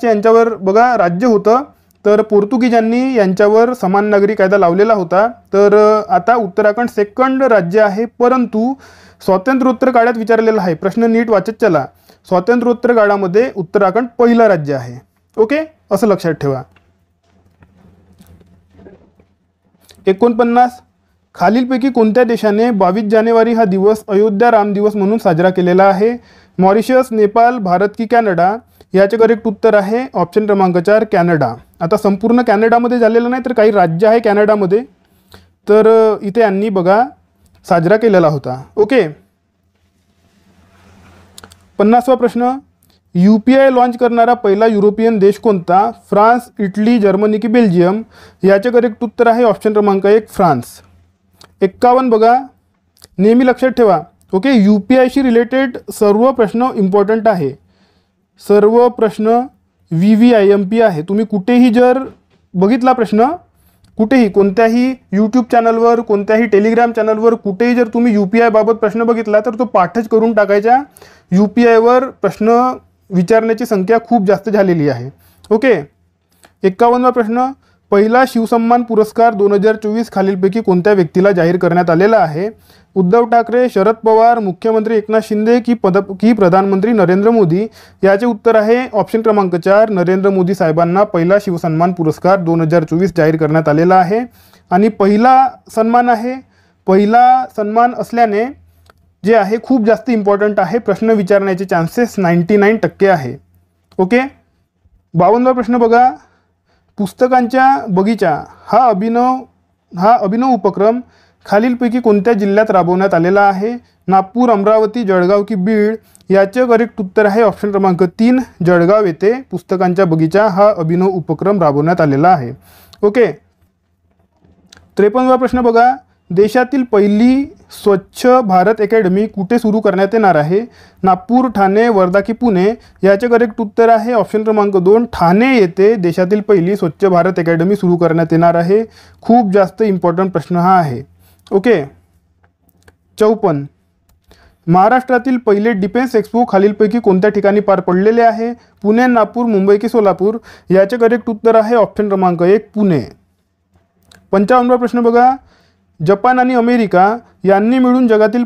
यांच्यावर बघा राज्य होतं, तर पोर्तुगीजांनी यांच्यावर समान नागरी कायदा लावलेला होता. तर आता उत्तराखंड सेकंड राज्य आहे. परंतु स्वातंत्र्योत्तर काळात विचारलेला आहे प्रश्न, नीट वाचत चला. स्वातंत्र्योत्तर काळामध्ये उत्तराखंड पहिलं राज्य आहे. ओके, असं लक्षात ठेवा. 49 खालीलपैकी कोणत्या देशाने 22 जानेवारी हा दिवस अयोध्या राम दिवस म्हणून साजरा केलेला आहे? मॉरिशस, नेपाळ, भारत की कॅनडा? याचे करेक्ट उत्तर आहे ऑप्शन क्रमांक 4 कॅनडा. आता संपूर्ण कॅनडामध्ये झालेलं नाही, तर काही राज्य आहे कॅनडामध्ये, तर इथे यांनी बघा साजरा केलेला होता. ओके. 50वा प्रश्न, UPI लॉन्च करणारा पहिला युरोपियन देश कोणता? फ्रान्स, इटली, जर्मनी की बेल्जियम? याचे करेक्ट उत्तर आहे ऑप्शन क्रमांक 1 फ्रान्स. 51 बघा, नेहमी लक्षात ठेवा. ओके, UPIशी रिलेटेड सर्व प्रश्न इम्पॉर्टंट आहे. सर्व प्रश्न VVIMP आहे. तुम्ही कुठेही जर बघितला प्रश्न, कुठेही कोणत्याही यूट्यूब चॅनलवर, कोणत्याही टेलिग्राम चॅनलवर, कुठेही जर तुम्ही UPI बाबत प्रश्न बघितला तर तो पाठच करून टाकायचा. UPIवर प्रश्न विचारण्याची संख्या खूप जास्त झालेली आहे. ओके. 51वा प्रश्न, पहिला शिवसन्मान पुरस्कार 2024 खालीलपैकी कोणत्या व्यक्तीला जाहीर करण्यात आलेला आहे? उद्धव ठाकरे, शरद पवार, मुख्यमंत्री एकनाथ शिंदे की प्रधानमंत्री नरेंद्र मोदी? याचे उत्तर आहे ऑप्शन क्रमांक 4 नरेंद्र मोदी साहेबांना पहिला शिवसन्मान पुरस्कार 2024 जाहीर करण्यात आलेला आहे. आणि पहिला सन्मान आहे. पहिला सन्मान असल्याने जे आहे खूप जास्त इम्पॉर्टंट आहे. प्रश्न विचारण्याचे चान्सेस 99% आहे. ओके. 52वा प्रश्न बघा, पुस्तकांच्या बगीचा हा अभिनव उपक्रम खालीलपैकी कोणत्या जिल्ह्यात राबवण्यात आलेला आहे? नागपूर, अमरावती, जळगाव की बीड? याचे करेक्ट उत्तर आहे ऑप्शन क्रमांक 3 जळगाव येथे पुस्तकांच्या बगीचा हा अभिनव उपक्रम राबवण्यात आलेला आहे. ओके. 53वा प्रश्न बघा, देशातील पहिली स्वच्छ भारत अकॅडमी कुठे सुरू करण्यात येणार आहे? नागपूर, ठाणे, वर्धा की पुणे? याचे करेक्ट उत्तर आहे ऑप्शन क्रमांक 2 ठाणे येथे देशातील पहिली स्वच्छ भारत अकॅडमी सुरू करण्यात येणार आहे. खूप जास्त इम्पॉर्टंट प्रश्न हा आहे. ओके. 54 महाराष्ट्रातील पहिले डिफेन्स एक्सपो खालीलपैकी कोणत्या ठिकाणी पार पडलेले आहे? पुणे, नागपूर, मुंबई की सोलापूर? याचे करेक्ट उत्तर आहे ऑप्शन क्रमांक 1 पुणे. 55वा प्रश्न बघा, जपान आणि अमेरिका यांनी मिळून जगातील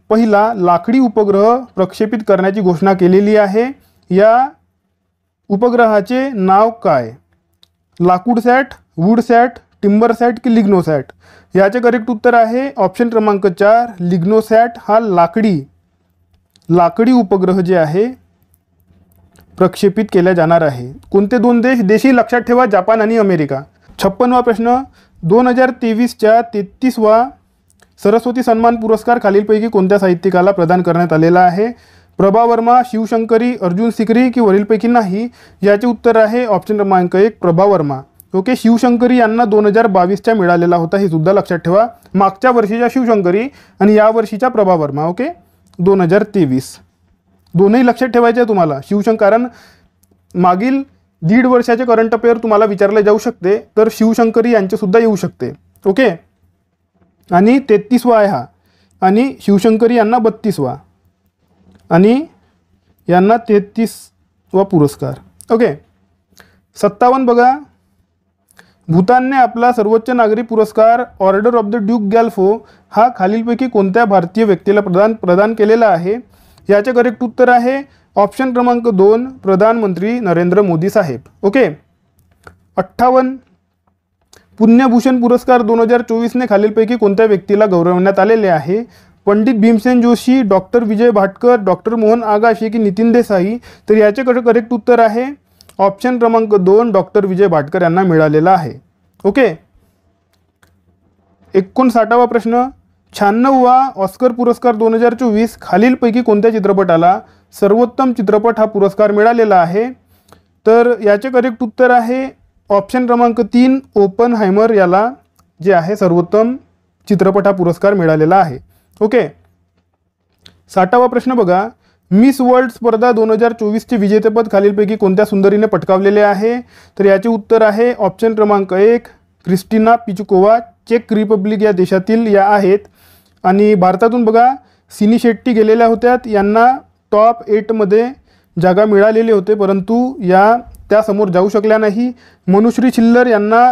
पहिला लाकडी उपग्रह प्रक्षेपित करण्याची घोषणा केलेली आहे. या उपग्रहाचे नाव काय? लाकूडसॅट, वूडसॅट, टिम्बरसॅट की लिग्नोसॅट? याचे करेक्ट उत्तर आहे ऑप्शन क्रमांक 4 लिग्नोसॅट. हा लाकडी उपग्रह जे आहे प्रक्षेपित केला जाणार आहे. कोणते दोन देशही लक्षात ठेवा, जपान आणि अमेरिका. 56वा प्रश्न, 2023च्या 33वा सरस्वती सन्मान पुरस्कार खालीलपैकी कोणत्या साहित्यिकाला प्रदान करण्यात आलेला आहे? प्रभा वर्मा, शिवशंकरी, अर्जुन सिकरी की वरीलपैकी नाही? याचे उत्तर आहे ऑप्शन क्रमांक 1 प्रभा वर्मा. ओके. शिवशंकरी यांना 2022च्या मिळालेला होता, हे सुद्धा लक्षात ठेवा. मागच्या वर्षीच्या शिवशंकरी आणि या वर्षीच्या प्रभा वर्मा. ओके. 2023 दोनही लक्षात ठेवायचे आहे तुम्हाला. कारण मागील 1.5 वर्षाचे करंट अफेअर तुम्हाला विचारले जाऊ शकते, तर शिवशंकरी यांचे सुद्धा येऊ शकते. ओके. आणि 33वा आहे हा, आणि शिवशंकरी यांना 32वा आणि यांना 33वा पुरस्कार. ओके. 57 बघा, भूतानने आपला सर्वोच्च नागरी पुरस्कार ऑर्डर ऑफ द ड्यूक गॅल्फो हा खालीलपैकी कोणत्या भारतीय व्यक्तीला प्रदान केलेला आहे? याचे करेक्ट उत्तर आहे ऑप्शन क्रमांक 2 प्रधानमंत्री नरेंद्र मोदी साहेब. ओके. 58 पुण्यभूषण पुरस्कार 2024ने खालीलपैकी कोणत्या व्यक्तीला गौरवण्यात आलेले आहे? पंडित भीमसेन जोशी, डॉक्टर विजय भाटकर, डॉक्टर मोहन आगाशे की नितीन देसाई? तर याचे करेक्ट उत्तर आहे ऑप्शन क्रमांक 2 डॉक्टर विजय भाटकर यांना मिळालेला आहे. ओके. 59वा प्रश्न, 96वा ऑस्कर पुरस्कार 2024 खालीलपैकी कोणत्या चित्रपटाला सर्वोत्तम चित्रपट हा पुरस्कार मिळालेला आहे? तर याचे करेक्ट उत्तर आहे ऑप्शन क्रमांक 3 ओपनहायमर याला जे आहे सर्वोत्तम चित्रपट हा पुरस्कार मिळालेला आहे. ओके. 60वा प्रश्न बघा, मिस वर्ल्ड स्पर्धा 2024चे विजेतेपद खालीलपैकी कोणत्या सुंदरीने पटकावलेले आहे? तर याचे उत्तर आहे ऑप्शन क्रमांक 1 क्रिस्टिना पिचकोवा, चेक रिपब्लिक या देशातील या आहेत. आणि भारतातून बघा सिनी शेट्टी गेलेल्या होत्या, यांना टॉप 8मध्ये जागा मिळालेली होते, परंतु या त्यासमोर जाऊ शकल्या नाही. मनुश्री छिल्लर यांना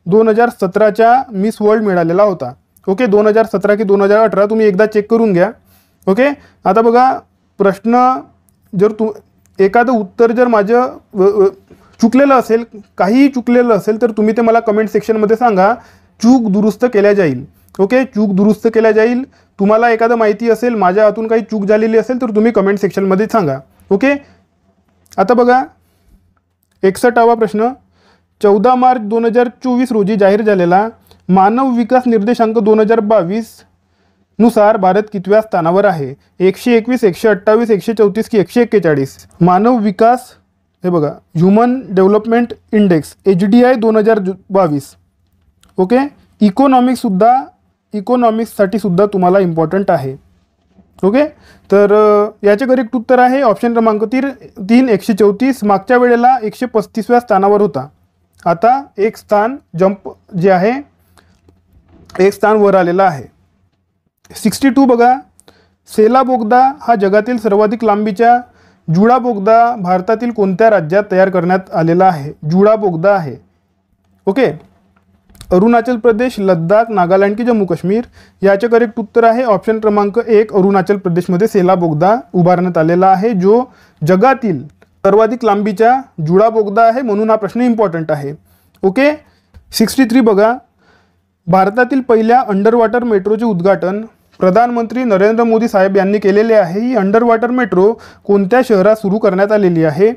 2017च्या मिस वर्ल्ड मिळालेला होता. ओके. 2017 की 2018 तुम्ही एकदा चेक करून घ्या. ओके. आता बघा प्रश्न, जर एखादं उत्तर जर माझं चुकलेलं असेल, काहीही चुकलेलं असेल तर तुम्ही ते मला कमेंट सेक्शनमध्ये सांगा, चूक दुरुस्त केल्या जाईल. ओके. चूक दुरुस्त केल्या जाईल. तुम्हाला एखादं माहिती असेल, माझ्या हातून काही चूक झालेली असेल तर तुम्ही कमेंट सेक्शनमध्ये सांगा. ओके. आता बघा 61वा प्रश्न, 14 मार्च 2024 रोजी जाहीर झालेला मानव विकास निर्देशांक 2022 नुसार भारत कितव्या स्थानावर आहे? 121, 128, 134 की 141? मानव विकास, हे बघा human development index HDI 2022. Okay. इकॉनॉमिक्ससाठी सुद्धा तुम्हाला इम्पॉर्टंट आहे. ओके. तर याचे करेक्ट उत्तर आहे ऑप्शन क्रमांक 3 134. मागच्या वेळेला 135व्या स्थानावर होता, आता एक स्थान जंप जे आहे एक स्थान वर आलेला आहे. 62 बघा, सेला बोगदा हा जगातील सर्वाधिक लांबीच्या जुळा बोगदा भारतातील कोणत्या राज्यात तयार करण्यात आलेला आहे? जुळा बोगदा आहे. ओके. अरुणाचल प्रदेश, लद्दाख, नागालँड की जम्मू काश्मीर? याचे करेक्ट उत्तर आहे ऑप्शन क्रमांक 1 अरुणाचल प्रदेशमध्ये सेला बोगदा उभारण्यात आलेला आहे, जो जगातील सर्वाधिक लांबीचा जुळा बोगदा आहे, म्हणून हा प्रश्न इम्पॉर्टंट आहे. ओके. 63 बघा, भारतातील पहिल्या अंडर वॉटर मेट्रोचे उद्घाटन प्रधानमंत्री नरेंद्र मोदी साहेब यांनी केलेले आहे. ही अंडर वॉटर मेट्रो कोणत्या शहरात सुरू करण्यात आलेली आहे?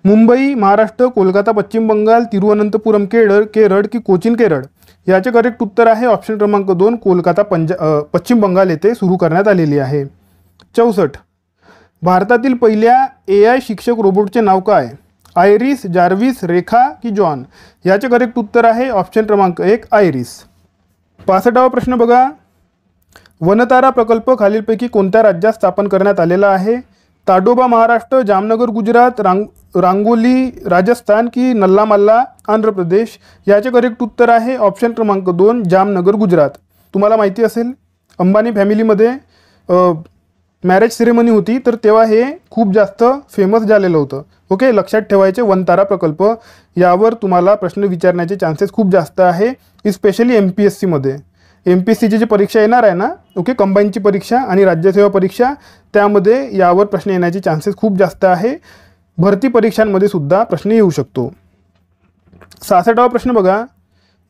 मुंबई, महाराष्ट्र, कोलकाता, पश्चिम बंगाल, तिरुवनंतपुरम केरळ की कोचीन केरळ? याचे करेक्ट उत्तर आहे ऑप्शन क्रमांक 2 कोलकाता पश्चिम बंगाल येथे सुरू करण्यात आलेली आहे. 64 भारतातील पहिल्या AI शिक्षक रोबोटचे नाव काय? आयरिस, जार्विस, रेखा की जॉन? याचे करेक्ट उत्तर आहे ऑप्शन क्रमांक 1 आयरिस. 65वा प्रश्न बघा, वनतारा प्रकल्प खालीलपैकी कोणत्या राज्यात स्थापन करण्यात आलेला आहे? ताडोबा महाराष्ट्र, जामनगर गुजरात, रांगोली राजस्थान की नल्लामल्ला आंध्र प्रदेश? याचे करेक्ट उत्तर आहे ऑप्शन क्रमांक 2 जामनगर गुजरात. तुम्हाला माहिती असेल अंबानी फॅमिलीमध्ये मॅरेज सेरेमनी होती, तर तेव्हा हे खूप जास्त फेमस झालेलं होतं. ओके. लक्षात ठेवायचे वनतारा प्रकल्प, यावर तुम्हाला प्रश्न विचारण्याचे चान्सेस खूप जास्त आहे, स्पेशली MPSCमध्ये. MPSCची जी परीक्षा येणार आहे ना, ओके, कंबाईनची परीक्षा आणि राज्यसेवा परीक्षा, त्यामध्ये यावर प्रश्न येण्याचे चान्सेस खूप जास्त आहे. भरती परीक्षांमध्ये सुद्धा प्रश्न येऊ शकतो. 66वा प्रश्न बघा,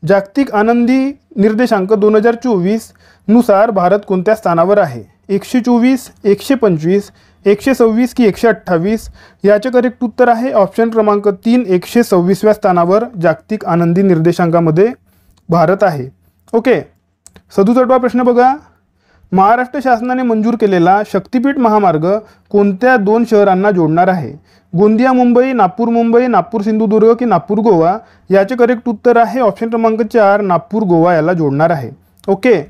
जागतिक आनंदी निर्देशांक 2024 नुसार भारत कोणत्या स्थानावर आहे? 124, 125, 126 की 128? याचे करेक्ट उत्तर आहे ऑप्शन क्रमांक 3 126व्या स्थानावर जागतिक आनंदी निर्देशांकामध्ये भारत आहे. ओके. 67वा प्रश्न बघा, महाराष्ट्र शासनाने मंजूर केलेला शक्तिपीठ महामार्ग कोणत्या 2 शहरांना जोडणार आहे? गोंदिया मुंबई, नागपूर सिंधुदुर्ग की नागपूर गोवा? याचे करेक्ट उत्तर आहे ऑप्शन क्रमांक 4 नागपूर गोवा याला जोडणार आहे. ओके.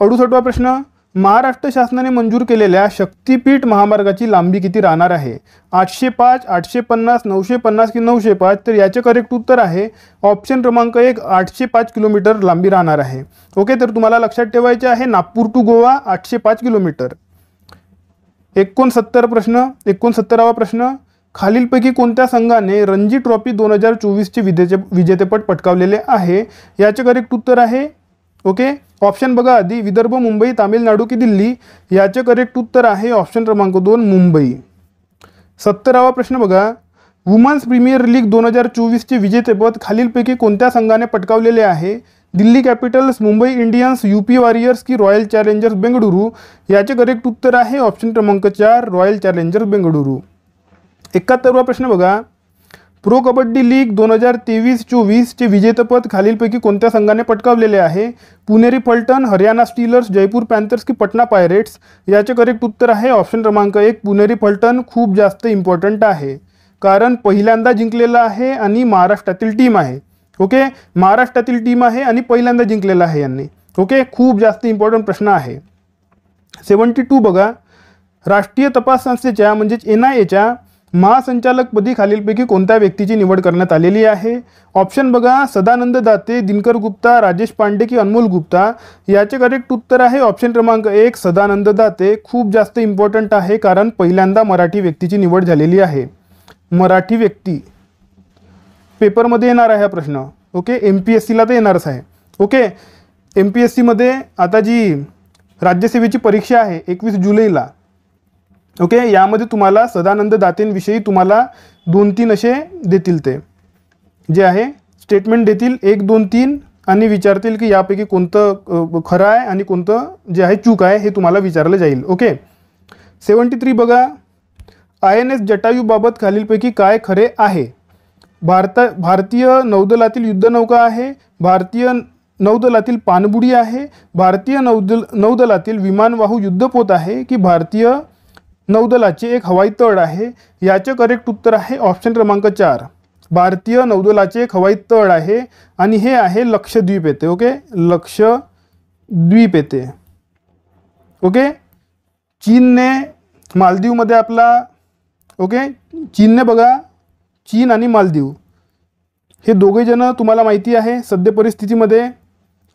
68वा प्रश्न, महाराष्ट्र शासनाने मंजूर केलेल्या शक्तिपीठ महामार्गाची लांबी किती राहणार आहे? 805, 850, 950 की 905? तर याचे करेक्ट उत्तर आहे ऑप्शन क्रमांक 1 805 किलोमीटर लांबी राहणार आहे. ओके. तर तुम्हाला लक्षात ठेवायचे आहे नागपूर टू गोवा 805 किलोमीटर. 69वा प्रश्न, खालीलपैकी कोणत्या संघाने रणजी ट्रॉफी 2024चे विजेतेपद पटकावलेले आहे? याचे करेक्ट उत्तर आहे ओके ऑप्शन बघा आधी विदर्भ, मुंबई, तामिळनाडू की दिल्ली? याचे करेक्ट उत्तर आहे ऑप्शन क्रमांक 2 मुंबई. 70वा प्रश्न बघा, वुमन्स प्रीमियर लीग 2024चे विजेतेपद खालीलपैकी कोणत्या संघाने पटकावलेले आहे? Delhi Capitals, Mumbai Indians, UP warriors की रॉयल चॅलेंजर्स बेंगळुरू? याचे करेक्ट उत्तर आहे ऑप्शन क्रमांक 4 रॉयल चॅलेंजर्स बेंगळुरू. 71वा प्रश्न बघा, प्रो कबड्डी लीग 2023-24 विजेतेपद खालीलपैकी कोणत्या संघाने पटकावलेले आहे? पुणेरी फलटण, हरियाणा स्टीलर्स, जयपूर पॅन्थर्स की पटना पायरेट्स? याचे करेक्ट उत्तर आहे ऑप्शन क्रमांक 1 पुणेरी फलटण. खूप जास्त इम्पॉर्टंट आहे, कारण पहिल्यांदा जिंकलेला आहे आणि महाराष्ट्रातील टीम आहे. ओके, महाराष्ट्रातील टीम आहे आणि पहिल्यांदा जिंकलेला आहे यांनी. ओके, खूप जास्त इम्पॉर्टंट प्रश्न आहे. 72 बघा, राष्ट्रीय तपास संस्थेच्या म्हणजेच NIAच्या महासंचालकपदी खालीलपैकी कोणत्या व्यक्तीची निवड करण्यात आलेली आहे? ऑप्शन बघा, सदानंद दाते, दिनकर गुप्ता, राजेश पांडे की अनमोल गुप्ता? याचे करेक्ट उत्तर आहे ऑप्शन क्रमांक 1 सदानंद दाते. खूप जास्त इम्पॉर्टंट आहे, कारण पहिल्यांदा मराठी व्यक्तीची निवड झालेली आहे. मराठी व्यक्ती पेपरमध्ये येणार आहे हा प्रश्न. ओके, MPSCला तर येणारच आहे. ओके, MPSCमध्ये आता जी राज्यसेवेची परीक्षा आहे 21 जुलैला. ओके, यामध्ये तुम्हाला सदानंद दातेंविषयी तुम्हाला 2-3 असे देतील, ते जे आहे स्टेटमेंट देतील 1, 2, 3 आणि विचारतील की यापैकी कोणतं खरं आहे आणि कोणतं जे आहे चूक आहे हे तुम्हाला विचारलं जाईल. ओके, 73 बघा, INS जटायूबाबत खालीलपैकी काय खरे आहे? भारतीय नौदलातील युद्धनौका आहे, भारतीय नौदलातील पाणबुडी आहे, भारतीय नौदलातील विमानवाहू युद्धपोत आहे की भारतीय नौदलाचे एक हवाई तळ आहे? याचे करेक्ट उत्तर आहे ऑप्शन क्रमांक 4 भारतीय नौदलाचे एक हवाई तळ आहे आणि हे आहे लक्षद्वीप येथे. ओके, लक्षद्वीप येथे. ओके, चीनने मालदीवमध्ये आपला ओके चीनने बघा, चीन आणि मालदीव हे दोघे जण तुम्हाला माहिती आहे सद्य परिस्थितीमध्ये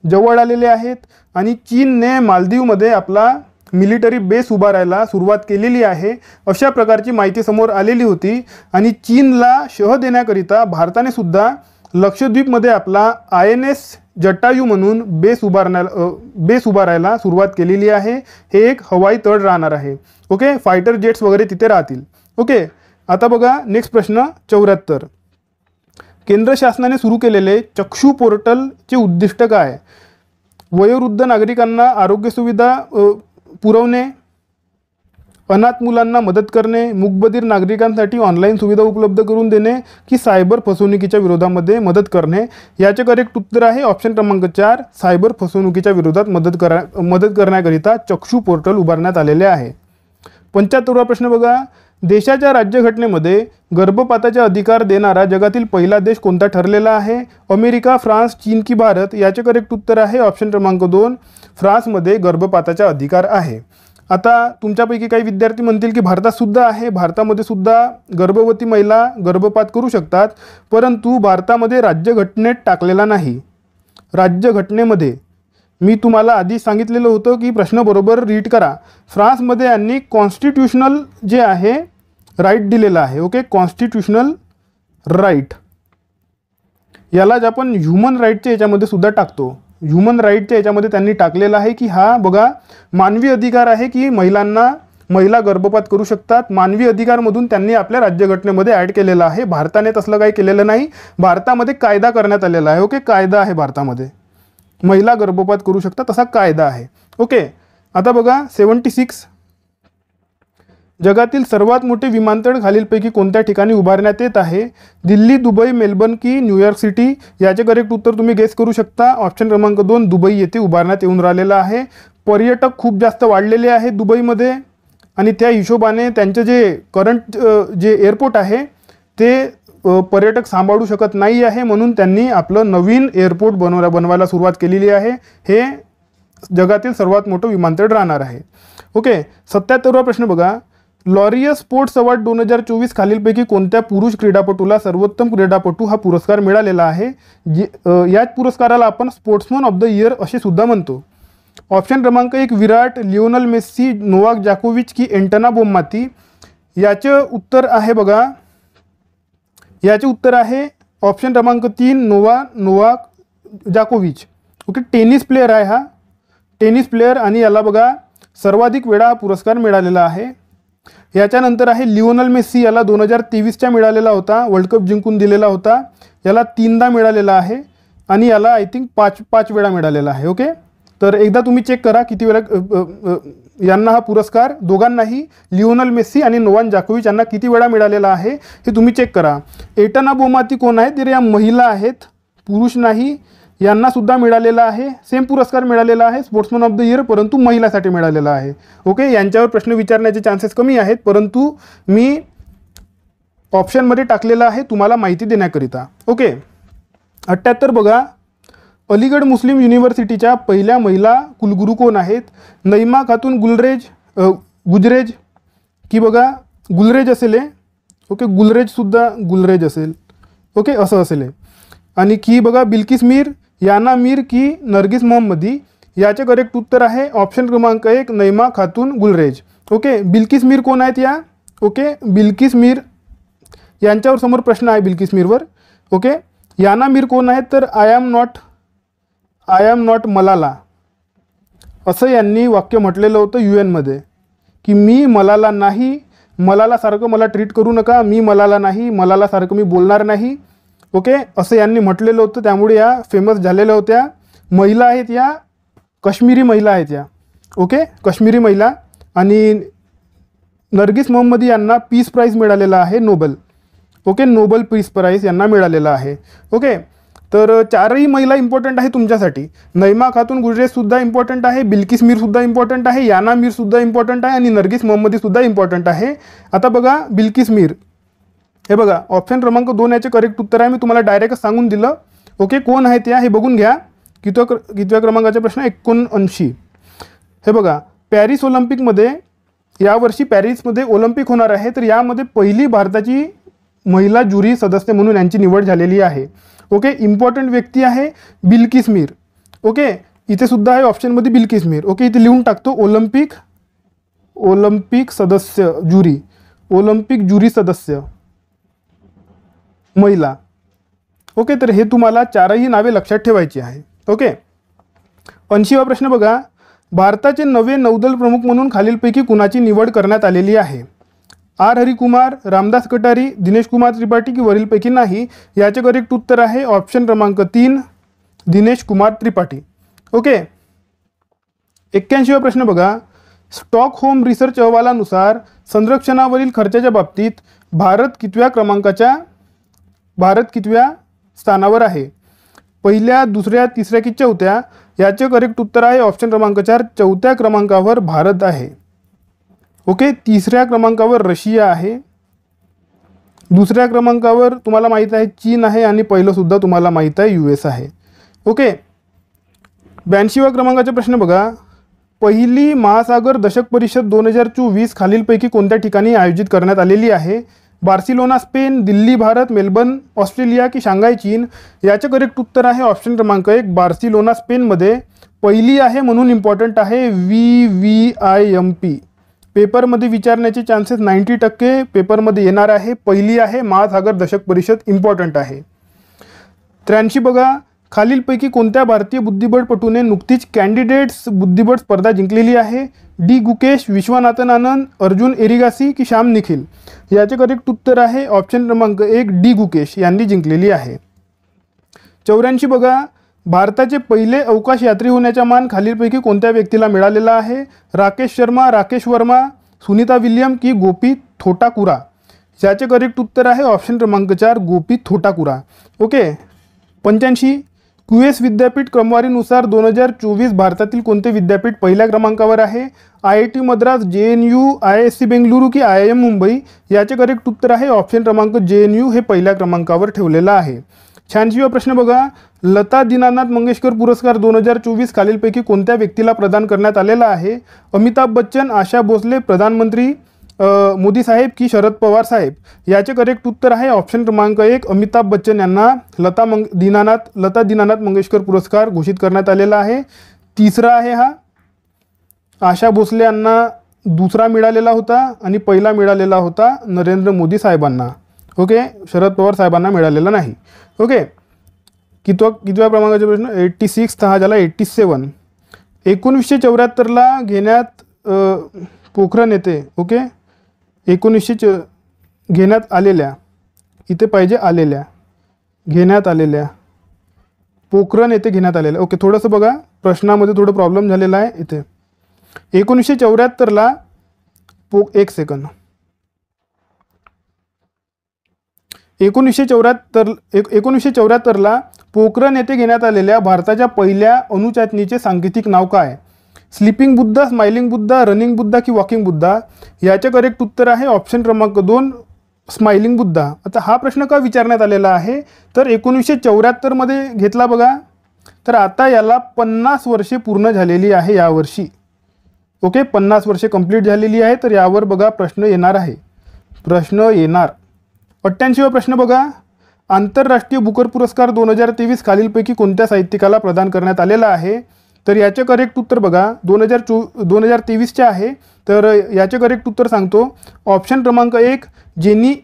जवळ आलेले आहेत आणि चीनने मालदीवमध्ये आपला मिलिटरी बेस उभारायला सुरुवात केलेली आहे अशा प्रकारची माहिती समोर आलेली होती. आणि चीनला शह देण्याकरिता भारताने सुद्धा लक्षद्वीपमध्ये आपला INS जटायू म्हणून बेस उभारायला सुरुवात केलेली आहे. हे एक हवाई तळ राहणार आहे. ओके, फायटर जेट्स वगैरे तिथे राहतील. ओके, आता बघा नेक्स्ट प्रश्न 74. केंद्र शासनाने सुरू केलेले चक्षू पोर्टलचे उद्दिष्ट काय? वयोवृद्ध नागरिकांना आरोग्य सुविधा पुरवणे, अनाथ मुलांना मदत करणे, मूकबधिर नागरिकांसाठी ऑनलाईन सुविधा उपलब्ध करून देणे की सायबर फसवणुकीच्या विरोधामध्ये मदत करणे? याचे करेक्ट उत्तर आहे ऑप्शन क्रमांक 4 सायबर फसवणुकीच्या विरोधात मदत करण्याकरिता चक्षू पोर्टल उभारण्यात आलेले आहे. 75वा प्रश्न बघा, देशाच्या राज्यघटनेमध्ये गर्भपाताचे अधिकार देणारा जगातील पहिला देश कोणता ठरलेला आहे? अमेरिका, फ्रान्स, चीन की भारत? याचे करेक्ट उत्तर आहे ऑप्शन क्रमांक 2 फ्रान्समध्ये गर्भपाताचा अधिकार आहे. आता तुमच्यापैकी काही विद्यार्थी म्हणतील की भारतात सुद्धा आहे, भारतामध्ये सुद्धा गर्भवती महिला गर्भपात करू शकतात, परंतु भारतामध्ये राज्यघटनेत टाकलेला नाही. राज्यघटनेमध्ये मी तुम्हाला आधी सांगितलेलं होतं की प्रश्न बरोबर रीड करा. फ्रान्समध्ये यांनी कॉन्स्टिट्यूशनल जे आहे राईट दिलेला आहे. ओके, कॉन्स्टिट्यूशनल राईट यालाच आपण ह्युमन राईटच्या याच्यामध्ये सुद्धा टाकतो. ह्युमन राईटच्या याच्यामध्ये त्यांनी टाकलेलं आहे की हा बघा मानवी अधिकार आहे की महिला गर्भपात करू शकतात. मानवी अधिकारमधून त्यांनी आपल्या राज्यघटनेमध्ये ॲड केलेलं आहे. भारताने तसलं काही केलेलं नाही. भारतामध्ये कायदा करण्यात आलेला आहे. ओके, कायदा आहे भारतामध्ये, महिला गर्भपात करू शकतात असा कायदा आहे. ओके, आता बघा 76. जगातील सर्वात मोठे विमानतळ खालीलपैकी कोणत्या ठिकाणी उभारण्यात येत आहे? दिल्ली, दुबई, मेलबर्न की न्यूयॉर्क सिटी? याचे करेक्ट उत्तर तुम्ही गेस करू शकता. ऑप्शन क्रमांक 2 दुबई येथे उभारण्यात येऊन राहिलेला आहे. पर्यटक खूप जास्त वाढलेले आहेत दुबईमध्ये आणि त्या हिशोबाने त्यांचे जे करंट जे एअरपोर्ट आहे ते पर्यटक सांभाळू शकत नाही आहे, म्हणून त्यांनी आपलं नवीन एअरपोर्ट बनवायला सुरुवात केलेली आहे. हे जगातील सर्वात मोठं विमानतळ राहणार आहे. ओके, 77वा प्रश्न बघा, लॉरियस स्पोर्ट्स अवॉर्ड 2024 खालीलपैकी कोणत्या पुरुष क्रीडापटूला सर्वोत्तम क्रीडापटू हा पुरस्कार मिळालेला आहे? याच पुरस्काराला आपण स्पोर्ट्समन ऑफ द इयर असे सुद्धा म्हणतो. ऑप्शन क्रमांक 1 विराट, लिओनल मेस्सी, नोवाक जोकोविच की एंटना बोम्माती? याचे उत्तर आहे बघा, याचे उत्तर आहे ऑप्शन क्रमांक 3 नोवाक जोकोविच. ओके, टेनिस प्लेयर आहे हा, टेनिस प्लेयर आणि याला बघा सर्वाधिक वेळा हा पुरस्कार मिळालेला आहे. याच्यानंतर आहे लिओनल मेस्सी, याला 2023च्या मिळालेला होता, वर्ल्ड कप जिंकून दिलेला होता. याला 3दा मिळालेला आहे आणि याला आय थिंक 5 वेळा मिळालेला आहे. ओके, तर एकदा तुम्ही चेक करा किती वेळा यांना हा पुरस्कार, दोघांनाही, लिओनल मेस्सी आणि नोवाक जोकोविच यांना किती वेळा मिळालेला आहे हे तुम्ही चेक करा. एटना बोमाती कोण आहेत, तर या महिला आहेत, पुरुष नाही. यांना सुद्धा मिळालेला आहे, सेम पुरस्कार मिळालेला आहे, स्पोर्ट्समन ऑफ द इयर, परंतु महिलासाठी मिळालेला आहे. ओके, यांच्यावर प्रश्न विचारण्याचे चान्सेस कमी आहेत, परंतु मी ऑप्शनमध्ये टाकलेला आहे तुम्हाला माहिती देण्याकरिता. ओके, 78 बघा, अलीगढ मुस्लिम युनिव्हर्सिटीच्या पहिल्या महिला कुलगुरू कोण आहेत? नईमा खातून गुजरेज की बघा गुलरेज असेल. ओके, गुलरेजसुद्धा गुलरेज असेल. ओके, असं असेल. आणि की बघा बिल्किस मीर, याना मीर की नरगिस मोहम्मदी. याचे करेक्ट उत्तर आहे ऑप्शन क्रमांक 1 नईमा खातून गुलरेज. ओके, बिल्किस मीर कोण आहेत या? ओके, बिल्किस मीर यांच्यावर समोर प्रश्न आहे बिल्किस मीरवर. ओके, याना मीर कोण आहेत, तर आय एम नॉट मलाला असं यांनी वाक्य म्हटलेलं होतं UN मध्ये, की मी मलाला नाही, मलालासारखं मला ट्रीट करू नका, मी मलाला नाही, मलालासारखं मी बोलणार नाही. ओके, असं यांनी म्हटलेलं होतं, त्यामुळे या फेमस झालेल्या होत्या. महिला आहेत या, काश्मीरी महिला आहेत या. ओके, काश्मीरी महिला. आणि नरगिस मोहम्मदी यांना पीस प्राईज मिळालेला आहे, Nobel. Okay, Nobel peace prize यांना मिळालेला आहे. ओके, तर चारही महिला इम्पॉर्टंट आहे तुमच्यासाठी. नईमा खातून गुजरेजसुद्धा इम्पॉर्टंट आहे, बिल्किस मीरसुद्धा इम्पॉर्टंट आहे, याना मीरसुद्धा इम्पॉर्टंट आहे आणि नरगिस मोहम्मदीसुद्धा इम्पॉर्टंट आहे. आता बघा बिल्किस मीर, हे बघा ऑप्शन क्रमांक 2 याचे करेक्ट उत्तर आहे. मी तुम्हाला डायरेक्ट सांगून दिलं. ओके, कोण आहेत या हे बघून घ्या. कितव्या क्रमांकाचा प्रश्न? 79. हे बघा, पॅरिस ऑलिम्पिकमध्ये यावर्षी पॅरिसमध्ये ऑलिम्पिक होणार आहे, तर यामध्ये पहिली भारताची महिला ज्युरी सदस्य म्हणून यांची निवड झालेली आहे. ओके, इम्पॉर्टंट व्यक्ती आहे बिल्किस मीर. ओके, इथे सुद्धा आहे ऑप्शनमध्ये बिल्किस मीर. ओके, इथे लिहून टाकतो ऑलिम्पिक सदस्य ज्युरी, ऑलिम्पिक ज्युरी सदस्य महिला. ओके, तर हे तुम्हाला चारही नावे लक्षात ठेवायची आहे. ओके, 80वा प्रश्न बघा, भारताचे नवे नौदल प्रमुख म्हणून खालीलपैकी कुणाची निवड करण्यात आलेली आहे? आर हरिकुमार, रामदास कटारी, दिनेश कुमार त्रिपाठी की वरीलपैकी नाही? याचे करेक्ट उत्तर आहे ऑप्शन क्रमांक 3 दिनेश कुमार त्रिपाठी. ओके, 81वा प्रश्न बघा, स्टॉकहोम रिसर्च अहवालानुसार संरक्षणावरील खर्चाच्या बाबतीत भारत कितव्या स्थानावर आहे? पहिल्या, दुसऱ्या, तिसऱ्या की चौथ्या? याचे करेक्ट उत्तर आहे ऑप्शन क्रमांक 4 चौथ्या क्रमांकावर भारत आहे. ओके, तिसऱ्या क्रमांकावर रशिया आहे, दुसऱ्या क्रमांकावर तुम्हाला माहीत आहे चीन आहे आणि पहिलंसुद्धा तुम्हाला माहीत आहे US आहे. ओके, 82वा क्रमांकाचा प्रश्न बघा, पहिली महासागर दशक परिषद 2024 खालीलपैकी कोणत्या ठिकाणी आयोजित करण्यात आलेली आहे? Barcelona Spain, Delhi Bharat, Melbourne Australia की शांघाय चीन? याचे करेक्ट उत्तर आहे ऑप्शन क्रमांक 1 बार्सिलोना स्पेनमध्ये. पहिली आहे म्हणून इम्पॉर्टंट आहे, VVIMP. पेपरमध्ये विचारण्याचे चान्सेस 90% पेपरमध्ये येणार आहे. पहिली आहे, महासागर दशक परिषद इम्पॉर्टंट आहे. 83 बघा, खालीलपैकी कोणत्या भारतीय बुद्धिबळपटूने नुकतीच कॅन्डिडेट्स बुद्धिबळ स्पर्धा जिंकलेली आहे? डी गुकेश, विश्वनाथन आनंद, अर्जुन एरिगासी की श्याम निखिल? याचे करेक्ट उत्तर आहे ऑप्शन क्रमांक 1 डी गुकेश यांनी जिंकलेली आहे. 84 बघा, भारताचे पहिले अवकाश यात्री होण्याचा मान खालीलपैकी कोणत्या व्यक्तीला मिळालेला आहे? राकेश शर्मा, राकेश वर्मा, सुनीता विल्यम की गोपी थोटाकुरा? याचे करेक्ट उत्तर आहे ऑप्शन क्रमांक 4 गोपी थोटाकुरा. ओके, 85 QS विद्यापीठ क्रमवारीनुसार 2024 भारतातील कोणते विद्यापीठ पहिल्या क्रमांकावर आहे? IIT Madras, JNU, IISc Bengaluru की IIM मुंबई? याचे करेक्ट उत्तर आहे ऑप्शन क्रमांक JNU हे पहिल्या क्रमांकावर ठेवलेला आहे. 86वा प्रश्न बघा, लता दीनानाथ मंगेशकर पुरस्कार 2024 खालीलपैकी कोणत्या व्यक्तीला प्रदान करण्यात आलेला आहे? अमिताभ बच्चन, आशा भोसले, प्रधानमंत्री मोदी साहेब की शरद पवार साहेब? याचे करेक्ट उत्तर आहे ऑप्शन क्रमांक 1 अमिताभ बच्चन यांना लता दीनानाथ मंगेशकर पुरस्कार घोषित करण्यात आलेला आहे. तिसरा आहे हा, आशा भोसले यांना दुसरा मिळालेला होता आणि पहिला मिळालेला होता नरेंद्र मोदी साहेबांना. ओके, शरद पवार साहेबांना मिळालेला नाही. ओके, कितव्या क्रमांकाचा प्रश्न? 86 हा झाला 87. 1974ला घेण्यात पोखरण येथे. ओके, 1900 घेण्यात आलेल्या, इथे पाहिजे आलेल्या, घेण्यात आलेल्या, पोखरण येथे घेण्यात आलेल्या. ओके, थोडंसं बघा प्रश्नामध्ये थोडं प्रॉब्लेम झालेला आहे इथे. 1974ला एक सेकंद 1974ला पोखरण येथे घेण्यात आलेल्या भारताच्या पहिल्या अणुचाचणीचे सांकेतिक नाव काय? Sleeping Buddha, smiling Buddha, running Buddha की वॉकिंग बुद्धा? याचे करेक्ट उत्तर आहे ऑप्शन क्रमांक 2 स्माइलिंग बुद्धा. आता हा प्रश्न का विचारण्यात आलेला आहे तर 1974 मध्ये घेतला बघा. तर आता याला 50 वर्षे पूर्ण झालेली आहे यावर्षी. ओके, 50 वर्षे कंप्लीट झालेली आहे. तर यावर बघा प्रश्न येणार आहे. प्रश्न येणार 88वा प्रश्न बघा. आंतरराष्ट्रीय बुकर पुरस्कार 2023 खालीलपैकी कोणत्या साहित्यिकाला प्रदान करण्यात आलेला आहे? तर याचे करेक्ट उत्तर बघा 2023चे आहे. तर याचे करेक्ट उत्तर सांगतो. ऑप्शन क्रमांक 1 जेनी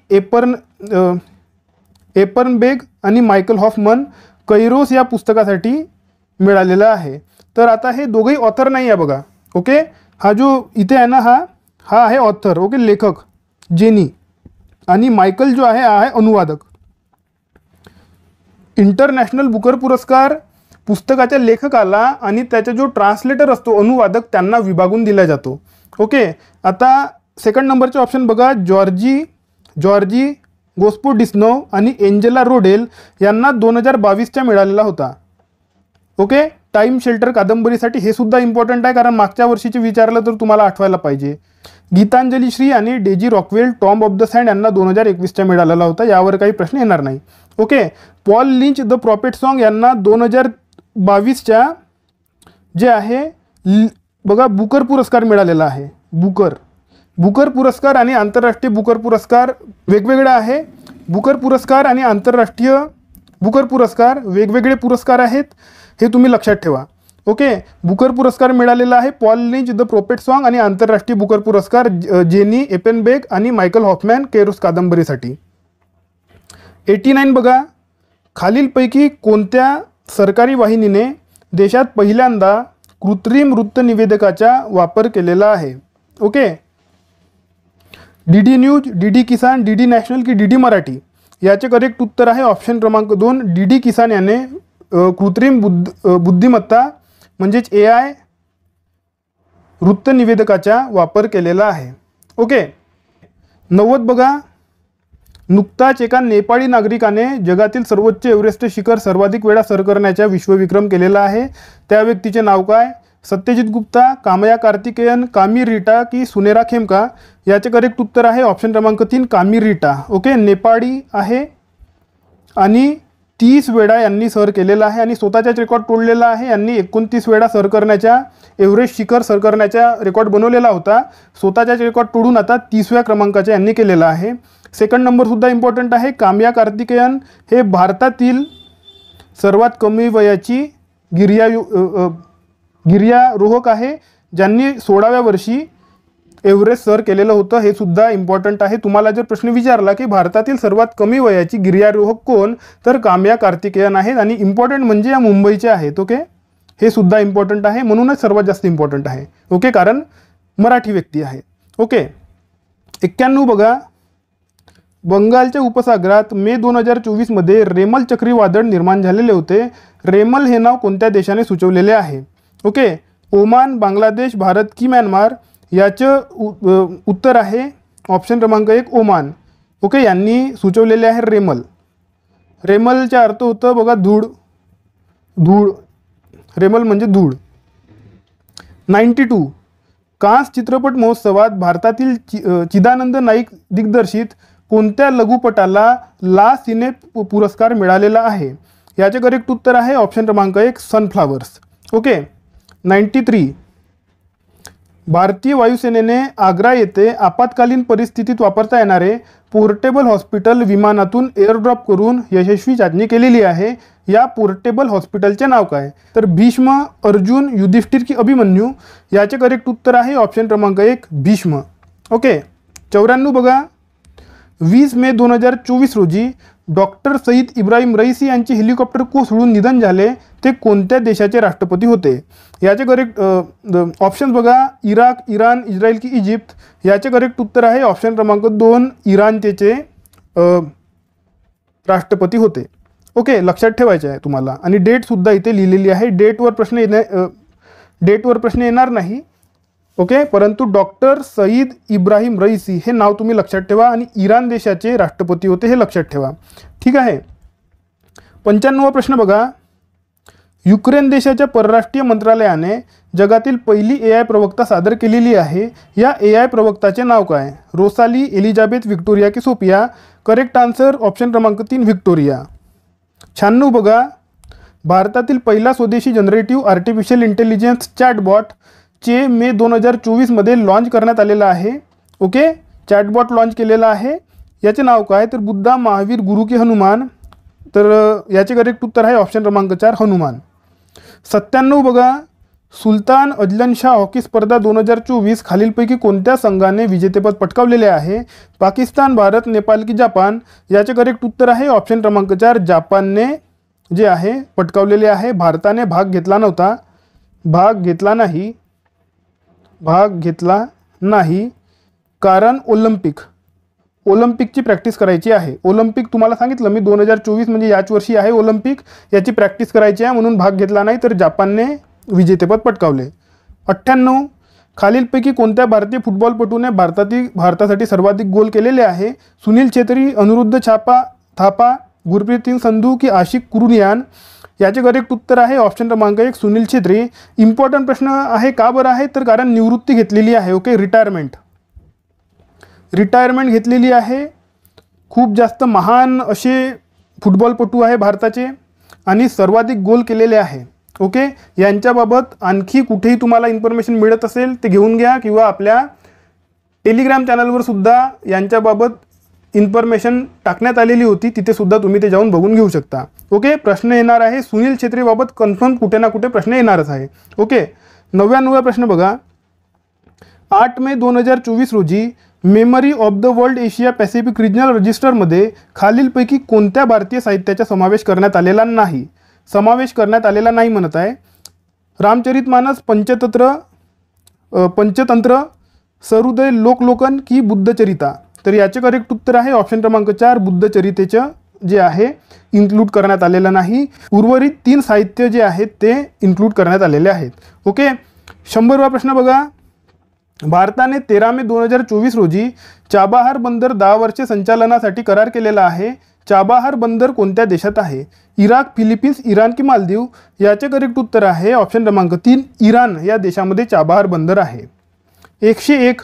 एपर्नबेग आणि मायकल हॉफमन कैरोस या पुस्तकासाठी मिळालेला आहे. तर आता हे दोघंही ऑथर नाही आहे बघा. ओके, हा जो इथे आहे ना हा आहे ऑथर. ओके, लेखक जेनी आणि मायकल जो आहे हा आहे अनुवादक. इंटरनॅशनल बुकर पुरस्कार पुस्तकाच्या लेखकाला आणि त्याचा जो ट्रान्सलेटर असतो अनुवादक त्यांना विभागून दिला जातो. ओके, आता सेकंड नंबरचे ऑप्शन बघा. जॉर्जी गोस्पोडिस्नो आणि एंजेला रोडेल यांना 2022च्या मिळालेला होता. ओके, टाईम शेल्टर कादंबरीसाठी. हे सुद्धा इम्पॉर्टंट आहे कारण मागच्या वर्षीचे विचारलं तर तुम्हाला आठवायला पाहिजे. गीतांजली श्री आणि Daisy Rockwell Tomb of the Sand यांना 2021च्या मिळालेला होता. यावर काही प्रश्न येणार नाही. Okay, Paul Lynch the Prophet Song यांना 2022च्या जे आहे बघा बुकर पुरस्कार मिळालेला आहे. बुकर पुरस्कार आणि आंतरराष्ट्रीय बुकर पुरस्कार वेगवेगळा आहे. बुकर पुरस्कार आणि आंतरराष्ट्रीय बुकर पुरस्कार वेगवेगळे पुरस्कार आहेत, हे तुम्ही लक्षात ठेवा. ओके, बुकर पुरस्कार मिळालेला आहे Paul Lynch the Prophet Song आणि आंतरराष्ट्रीय बुकर पुरस्कार जेनी एपेनबेग आणि मायकल हॉफमॅन कैरोस कादंबरीसाठी. 89 बघा. खालीलपैकी कोणत्या सरकारी वाहिनीने देशात पहिल्यांदा कृत्रिम वृत्तनिवेदकाचा वापर केलेला आहे? ओके, डीडी न्यूज, डीडी किसान, डीडी नॅशनल की डीडी मराठी? याचे करेक्ट उत्तर आहे ऑप्शन क्रमांक 2 डीडी किसान याने कृत्रिम बुद्धिमत्ता म्हणजेच AI वृत्तनिवेदकाचा वापर केलेला आहे. ओके, 90 बघा. नुकताच एका नेपाळी नागरिकाने जगातील सर्वोच्च एव्हरेस्ट शिखर सर्वाधिक वेळा सर करण्याचा विश्वविक्रम केलेला आहे. त्या व्यक्तीचे नाव काय? सत्यजित गुप्ता, कामया कार्तिकेयन, कामी रीटा की सुनेरा खेमका? याचे करेक्ट उत्तर आहे ऑप्शन क्रमांक 3 कामी रीटा. ओके, नेपाळी आहे आणि 30 वेळा यांनी सर केलेला आहे आणि स्वतःचाच रेकॉर्ड तोडलेला आहे. यांनी 29 वेळा सर करण्याच्या एव्हरेस्ट शिखर सर करण्याचा रेकॉर्ड बनवलेला होता. स्वतःचाच रेकॉर्ड तोडून आता 30व्या क्रमांकाचा यांनी केलेला आहे. सेकंड नंबरसुद्धा इम्पॉर्टंट आहे. काम्या कार्तिकेयन हे भारतातील सर्वात कमी वयाची गिर्यारोहक आहे ज्यांनी 16व्या वर्षी एव्हरेस्ट सर केलेलं होतं. हे सुद्धा इम्पॉर्टंट आहे. तुम्हाला जर प्रश्न विचारला की भारतातील सर्वात कमी वयाची गिर्यारोहक कोण, तर काम्या कार्तिकेयन आहेत आणि इम्पॉर्टंट म्हणजे या मुंबईचे आहेत. ओके, हे सुद्धा इम्पॉर्टंट आहे म्हणूनच सर्वात जास्त इम्पॉर्टंट आहे. ओके, कारण मराठी व्यक्ती आहे. ओके, 91 बघा. बंगालच्या उपसागरात मे 2024 मध्ये रेमल चक्रीवादळ निर्माण झालेले होते. रेमल हे नाव कोणत्या देशाने सुचवलेले आहे? ओके, ओमान, बांगलादेश, भारत की म्यानमार? याचं उत्तर आहे ऑप्शन क्रमांक 1 ओमान. ओके, यांनी सुचवलेले आहे रेमल. रेमलचा अर्थ होतं बघा धूळ. रेमल म्हणजे धूळ. 92 कान्स चित्रपट महोत्सवात भारतातील चिदानंद नाईक दिग्दर्शित कोणत्या लघुपटाला ला सिने पुरस्कार मिळालेला आहे? याचे करेक्ट उत्तर आहे ऑप्शन क्रमांक 1 सनफ्लावर्स. ओके, 93 भारतीय वायुसेनेने आग्रा येथे आपत्कालीन परिस्थितीत वापरता येणारे पोर्टेबल हॉस्पिटल विमानातून एअरड्रॉप करून यशस्वी चाचणी केलेली आहे. या पोर्टेबल हॉस्पिटलचे नाव काय? तर भीष्म, अर्जुन, युधिष्ठिर की अभिमन्यू? याचे करेक्ट उत्तर आहे ऑप्शन क्रमांक 1 भीष्म. ओके, 94 बघा. 20 मे 2024 रोजी डॉक्टर सईद इब्राहिम रईसी यांचे हेलिकॉप्टर कोसळून निधन झाले. ते कोणत्या देशाचे राष्ट्रपती होते? याचे करेक्ट ऑप्शन बघा. इराक, इराण, इस्रायल की इजिप्त? याचे करेक्ट उत्तर आहे ऑप्शन क्रमांक 2 इराणचे राष्ट्रपती होते. ओके, लक्षात ठेवायचे आहे तुम्हाला. आणि डेटसुद्धा इथे लिहिलेली आहे. डेटवर प्रश्न येणार नाही. ओके, परंतु डॉक्टर सईद इब्राहिम रईसी हे नाव तुम्ही लक्षात ठेवा आणि इराण देशाचे राष्ट्रपती होते हे लक्षात ठेवा. ठीक आहे. 95वा प्रश्न बघा. युक्रेन देशाच्या परराष्ट्रीय मंत्रालयाने जगातील पहिली AI प्रवक्ता सादर केलेली आहे. या AI प्रवक्ताचे नाव काय? रोसाली, एलिझाबेथ, व्हिक्टोरिया की सोफिया? करेक्ट आन्सर ऑप्शन क्रमांक 3 व्हिक्टोरिया. 96 बघा. भारतातील पहिला स्वदेशी जनरेटिव्ह आर्टिफिशियल इंटेलिजन्स चॅटबॉट चे मे 2024 मध्ये लॉन्च करण्यात आलेला आहे. ओके, चॅटबॉट लॉन्च केलेला आहे. याचे नाव काय? तर बुद्धा, महावीर, गुरु की हनुमान? तर याचे करेक्ट उत्तर आहे ऑप्शन क्रमांक 4 हनुमान. 97 बघा. सुलतान अजलन शाह हॉकी स्पर्धा 2024 खालीलपैकी कोणत्या संघाने विजेतेपद पटकावलेले आहे? पाकिस्तान, भारत, नेपाळ की जापान? याचे करेक्ट उत्तर आहे ऑप्शन क्रमांक 4 जापानने जे आहे पटकावलेले आहे. भारताने भाग घेतला नव्हता, भाग घेतला नाही कारण ओलिम्पिकची प्रॅक्टिस करायची आहे. ओलिम्पिक तुम्हाला सांगितलं मी 2024 म्हणजे याच वर्षी आहे ओलिम्पिक, याची प्रॅक्टिस करायची आहे म्हणून भाग घेतला नाही, तर जापानने विजेतेपद पटकावले. 98 खालीलपैकी कोणत्या भारतीय फुटबॉलपटूने भारतासाठी सर्वाधिक गोल केलेले आहे? सुनील छेत्री, अनिरुद्ध थापा, गुरप्रीत सिंग संधू की आशिक कुरुनियान? याचे करेक्ट उत्तर आहे ऑप्शन क्रमांक 1 सुनील छेत्री. इम्पॉर्टंट प्रश्न आहे. का बरं आहे? तर कारण निवृत्ती घेतलेली आहे. ओके, रिटायरमेंट घेतलेली आहे. खूप जास्त महान असे फुटबॉलपटू आहे भारताचे आणि सर्वाधिक गोल केलेले आहे. ओके, यांच्याबाबत आणखी कुठेही तुम्हाला इन्फॉर्मेशन मिळत असेल ते घेऊन घ्या किंवा आपल्या टेलिग्राम चॅनलवर सुद्धा यांच्याबाबत इन्फॉर्मेशन टाकण्यात आलेली होती, तिथे सुद्धा तुम्ही ते जाऊन बघून घेऊ शकता. ओके, प्रश्न येणार आहे सुनील छेत्रीबाबत कन्फर्म कुठे ना कुठे प्रश्न येणारच आहे. ओके, 99वा प्रश्न बघा. 8 मे 2024 रोजी memory of the world Asia Pacific regional रजिस्टरमध्ये खालीलपैकी कोणत्या भारतीय साहित्याचा समावेश करण्यात आलेला नाही? म्हणत आहे. रामचरितमानस, पंचतंत्र, सरोदय, लोकलोकन की बुद्धचरिता? तर याचे करेक्ट उत्तर आहे ऑप्शन क्रमांक 4 बुद्धचरितेचं जे आहे इन्क्लूड करण्यात आलेलं नाही. उर्वरित 3 साहित्य जे आहेत ते इन्क्लूड करण्यात आलेले आहेत. ओके, 100वा प्रश्न बघा. भारताने 13 मे 2024 रोजी चाबाहार बंदर 10 वर्षे संचालनासाठी करार केलेला आहे. चाबाहार बंदर कोणत्या देशात आहे? इराक, फिलिपिन्स, इराण की मालदीव? याचे करेक्ट उत्तर आहे ऑप्शन क्रमांक 3 इराण या देशामध्ये चाबाहार बंदर आहे. 101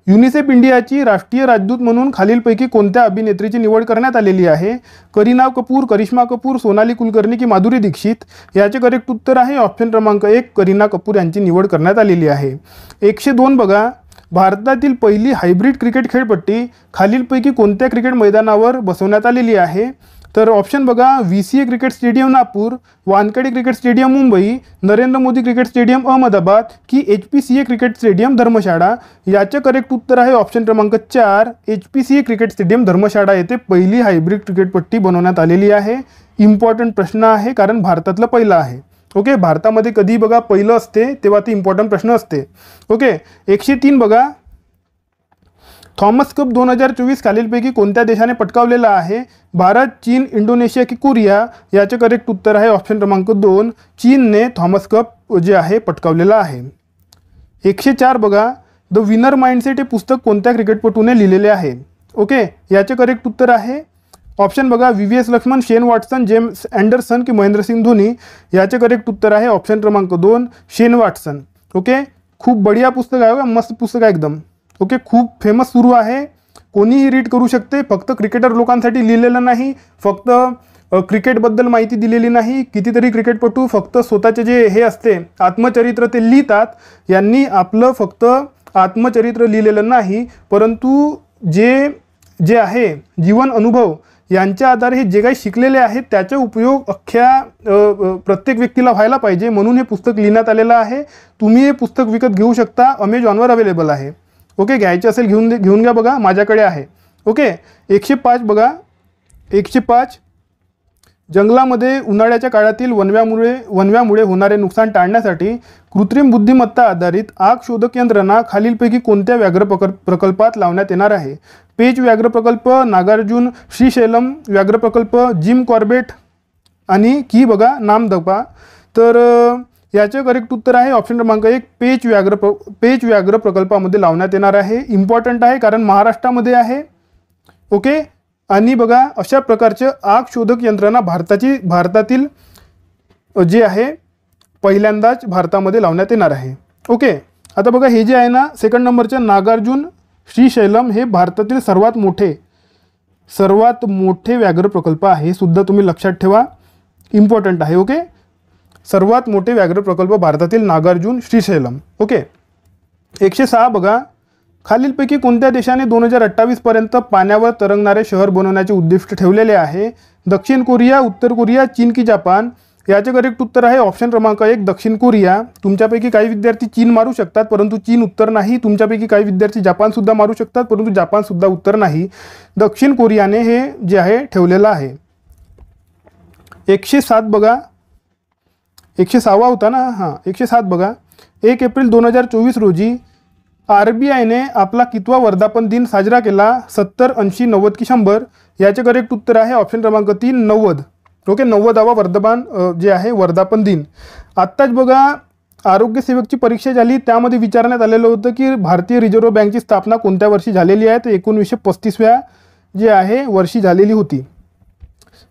युनिसेफ इंडियाची राष्ट्रीय राजदूत म्हणून खालीलपैकी कोणत्या अभिनेत्रीची निवड करण्यात आलेली आहे? करीना कपूर, करिश्मा कपूर, सोनाली कुलकर्णी की माधुरी दीक्षित? याचे करेक्ट उत्तर आहे ऑप्शन क्रमांक 1 करीना कपूर यांची निवड करण्यात आलेली आहे. 102 बघा. भारतातील पहिली हायब्रिड क्रिकेट खेळपट्टी खालीलपैकी कोणत्या क्रिकेट मैदानावर बसवण्यात आलेली आहे? तर ऑप्शन बघा. VCA cricket stadium Nagpur, Wankhede cricket stadium Mumbai, Narendra Modi cricket stadium Ahmedabad की HPCA क्रिकेट स्टेडियम धर्मशाळा? याचे करेक्ट उत्तर आहे ऑप्शन क्रमांक 4 HPCA क्रिकेट स्टेडियम धर्मशाळा येथे पहिली हायब्रिड क्रिकेटपट्टी बनवण्यात आलेली आहे. इम्पॉर्टंट प्रश्न आहे कारण भारतातलं पहिलं आहे. ओके, भारतामध्ये कधी बघा पहिलं असते तेव्हा ते इम्पॉर्टंट प्रश्न असते. ओके, 103 बघा. थॉमस कप 2024 खालीलपैकी कोणत्या देशाने पटकावलेला आहे? भारत, चीन, इंडोनेशिया की कोरिया? याचे करेक्ट उत्तर आहे ऑप्शन क्रमांक 2 चीनने थॉमस कप जे आहे पटकावलेला आहे. 104 बघा. द विनर माइंडसेट हे पुस्तक कोणत्या क्रिकेटपटूने लिहिलेले आहे? ओके, याचे करेक्ट उत्तर आहे ऑप्शन बघा. VVS लक्ष्मण, शेन वॉटसन, जेम्स अँडरसन की महेंद्रसिंग धोनी? याचे करेक्ट उत्तर आहे ऑप्शन क्रमांक 2 शेन वॉटसन. ओके, खूप बढिया पुस्तक आहे, मस्त पुस्तक आहे एकदम. ओके, खूप फेमस सुरू आहे, कोणीही रीड करू शकते. फक्त क्रिकेटर लोकांसाठी लिहिलेलं नाही, फक्त क्रिकेटबद्दल माहिती दिलेली नाही. कितीतरी क्रिकेटपटू फक्त स्वतःचे जे हे असते आत्मचरित्र ते लिहितात. यांनी आपलं फक्त आत्मचरित्र लिहिलेलं नाही, परंतु जे आहे जीवन अनुभव यांच्या आधारे हे जे काही शिकलेले आहेत त्याचा उपयोग प्रत्येक व्यक्तीला व्हायला पाहिजे म्हणून हे पुस्तक लिहिण्यात आलेलं आहे. तुम्ही हे पुस्तक विकत घेऊ शकता, अमेझॉनवर अवेलेबल आहे. ओके, घ्यायचे असेल घेऊन घ्या बघा, माझ्याकडे आहे. ओके, 105 बघा. 105 जंगलामध्ये उन्हाळ्याच्या काळातील वणव्यामुळे होणारे नुकसान टाळण्यासाठी कृत्रिम बुद्धिमत्ता आधारित आग शोधक यंत्रणा खालीलपैकी कोणत्या व्याघ्र प्रकल्पात लावण्यात येणार आहे? पेच व्याघ्र प्रकल्प, नागार्जुन, श्रीशैलम व्याघ्र प्रकल्प, जिम कॉर्बेट आणि की बघा नामदफा? तर याचे करेक्ट उत्तर आहे ऑप्शन क्रमांक 1 पेच व्याघ्र प्रकल्पामध्ये लावण्यात येणार आहे. इम्पॉर्टंट आहे कारण महाराष्ट्रामध्ये आहे. ओके. आणि बघा अशा प्रकारचे आग शोधक यंत्रणा भारतातील जे आहे पहिल्यांदाच भारतामध्ये लावण्यात येणार आहे. ओके. आता बघा हे जे आहे ना सेकंड नंबरचे नागार्जुन श्रीशैलम हे भारतातील सर्वात मोठे व्याघ्र प्रकल्प आहे. हे सुद्धा तुम्ही लक्षात ठेवा, इम्पॉर्टंट आहे. ओके. सर्वात मोठे व्याघ्र प्रकल्प भारतातील नागार्जुन श्रीशैलम. ओके. 106 बघा, खालीलपैकी कोणत्या देशाने 2028 पर्यंत पाण्यावर तरंगणारे शहर बनवण्याचे उद्दिष्ट ठेवलेले आहे? दक्षिण कोरिया, उत्तर कोरिया, चीन की जापान? याचे करेक्ट उत्तर आहे ऑप्शन क्रमांक 1 दक्षिण कोरिया. तुमच्यापैकी काही विद्यार्थी चीन मारू शकतात परंतु चीन उत्तर नाही. तुमच्यापैकी काही विद्यार्थी जापानसुद्धा मारू शकतात परंतु जापानसुद्धा उत्तर नाही. दक्षिण कोरियाने हे जे आहे ठेवलेलं आहे. 107 बघा, 106 होता ना, हां 107 बघा. 1 एप्रिल 2024 रोजी RBIने आपला कितवा वर्धापन दिन साजरा केला? 70, 80, 90 की 100? याचे करेक्ट उत्तर आहे ऑप्शन क्रमांक 3 90. ओके. 90वा वर्धापन दिन. आत्ताच बघा आरोग्य सेवकची परीक्षा झाली, त्यामध्ये विचारण्यात आलेलं होतं की भारतीय रिझर्व्ह बँकची स्थापना कोणत्या वर्षी झालेली आहे? तर 1935व्या जे आहे वर्षी झालेली होती.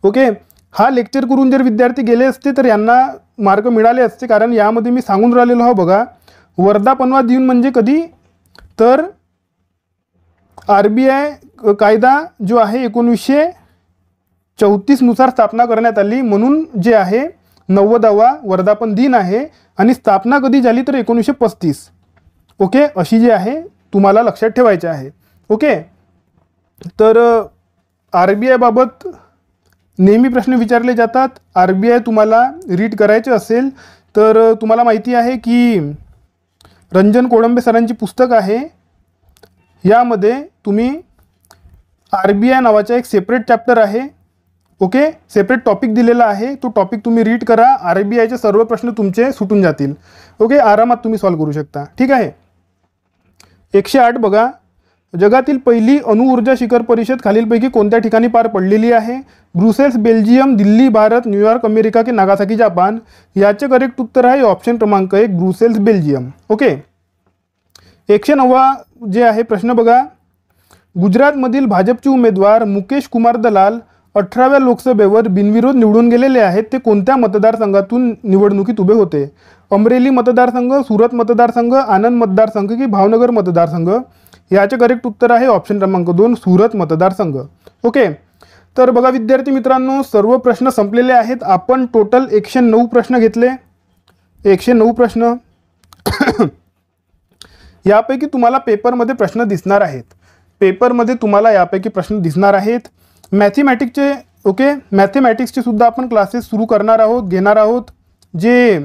ओके. हा लेक्चर करून जर विद्यार्थी गेले असते तर यांना मार्क मिळाले असते, कारण यामध्ये मी सांगून राहिलेलो आहे बघा वर्धापनवा दिन म्हणजे कधी, तर RBI कायदा जो आहे 1934 नुसार स्थापना करण्यात आली, म्हणून जे आहे 90वा वर्धापन दिन आहे. आणि स्थापना कधी झाली तर 1935. ओके. अशी जी आहे तुम्हाला लक्षात ठेवायचे आहे. ओके. तर RBI बाबत नेहमी प्रश्न विचारले जातात. RBI तुम्हाला रीड करायचे असेल तर तुम्हाला माहिती आहे की रंजन कोळंबे सरांची पुस्तक आहे, यामध्ये तुम्ही RBI नावाचा एक सेपरेट चॅप्टर आहे. ओके. सेपरेट टॉपिक दिलेला आहे, तो टॉपिक तुम्ही रीड करा. RBIचे सर्व प्रश्न तुमचे सुटून जातील. ओके. आरामात तुम्ही सॉल्व्ह करू शकता. ठीक आहे. 108 बघा, जगातील पहिली अणुऊर्जा शिखर परिषद खालीलपैकी कोणत्या ठिकाणी पार पडलेली आहे? Brussels Belgium, Delhi Bharat, New York America की नागासाकी जापान? याचे करेक्ट उत्तर आहे ऑप्शन क्रमांक 1 ब्रुसेल्स बेल्जियम. ओके. 109 जे आहे प्रश्न बघा, गुजरातमधील भाजपचे उमेदवार मुकेश कुमार दलाल 18व्या लोकसभेवर बिनविरोध निवडून गेलेले आहेत. ते कोणत्या मतदारसंघातून निवडणुकीत उभे होते? अमरेली मतदारसंघ, सुरत मतदारसंघ, आनंद मतदारसंघ की भावनगर मतदारसंघ? याचे करेक्ट उत्तर आहे ऑप्शन क्रमांक 2 सुरत मतदारसंघ. ओके. तर बघा विद्यार्थी मित्रांनो, सर्व प्रश्न संपलेले आहेत. आपण टोटल 109 प्रश्न घेतले. 109 प्रश्न. यापैकी तुम्हाला पेपरमध्ये प्रश्न दिसणार आहेत. पेपरमध्ये तुम्हाला यापैकी प्रश्न दिसणार आहेत. मॅथमॅटिक्सचे, ओके, मॅथमॅटिक्सचे सुद्धा आपण क्लासेस सुरू करणार आहोत, घेणार आहोत. जे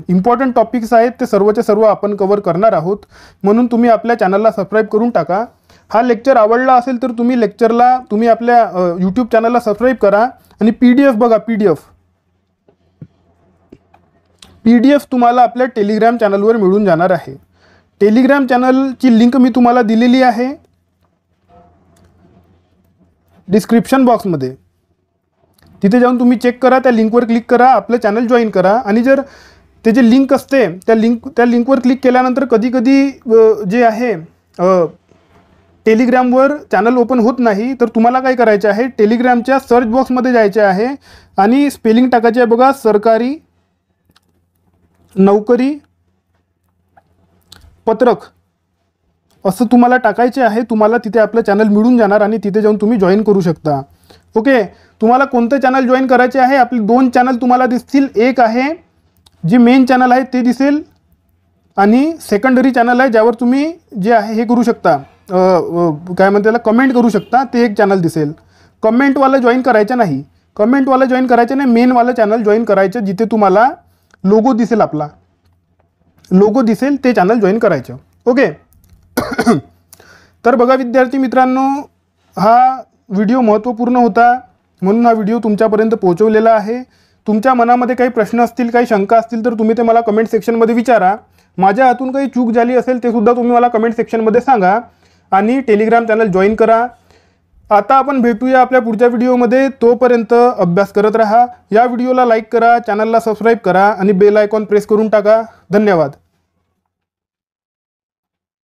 इम्पॉर्टंट टॉपिक्स आहेत ते सर्वचे सर्व आपण कव्हर करणार आहोत. म्हणून तुम्ही आपल्या चॅनलला सबस्क्राईब करून टाका. हा लेक्चर आवडला असेल तर तुम्ही आपल्या यूट्यूब चॅनलला सबस्क्राईब करा. आणि PDF बघा, PDF तुम्हाला आपल्या टेलिग्राम चॅनलवर मिळून जाणार आहे. टेलिग्राम चॅनलची लिंक मी तुम्हाला दिलेली आहे डिस्क्रिप्शन बॉक्समध्ये. तिथे जाऊन तुम्ही चेक करा, त्या लिंकवर क्लिक करा, आपलं चॅनल जॉईन करा. आणि जर ते जे लिंक असते त्या लिंकवर क्लिक केल्यानंतर कधी जे आहे टेलिग्रामवर चॅनल ओपन होत नाही, तर तुम्हाला काय करायचे आहे, टेलिग्रामच्या सर्च बॉक्समध्ये जायचे आहे आणि स्पेलिंग टाकायचे आहे बघा, सरकारी नोकरी पत्रक असं तुम्हाला टाकायचे आहे. तुम्हाला तिथे आपलं चॅनल मिळून जाणार आणि तिथे जाऊन तुम्ही जॉईन करू शकता. ओके. तुम्हाला कोणतं चॅनल जॉईन करायचे आहे? आपले 2 चॅनल तुम्हाला दिसतील. एक आहे जे मेन चॅनल आहे ते दिसेल आणि सेकंडरी चॅनल आहे ज्यावर तुम्ही जे आहे हे करू शकता, काय म्हणते त्याला, कमेंट करू शकता. ते एक चॅनल दिसेल. कमेंटवाला जॉईन करायचं नाही, मेनवालं चॅनल जॉईन करायचं. जिथे तुम्हाला लोगो दिसेल, आपला लोगो दिसेल, ते चॅनल जॉईन करायचं. ओके. तर बघा विद्यार्थी मित्रांनो, हा व्हिडिओ महत्त्वपूर्ण होता म्हणून हा व्हिडिओ तुमच्यापर्यंत पोहोचवलेला आहे. तुमच्या मनामध्ये काही प्रश्न असतील, काही शंका असतील तर तुम्ही ते मला कमेंट सेक्शनमध्ये विचारा. माझ्या हातून काही चूक झाली असेल ते सुद्धा तुम्ही मला कमेंट सेक्शनमध्ये सांगा. आणि टेलिग्राम चॅनल जॉईन करा. आता आपण भेटूया आपल्या पुढच्या व्हिडिओमध्ये. तोपर्यंत अभ्यास करत राहा. या व्हिडिओला लाईक करा, चॅनलला सबस्क्राईब करा आणि बेल आयकॉन प्रेस करून टाका. धन्यवाद.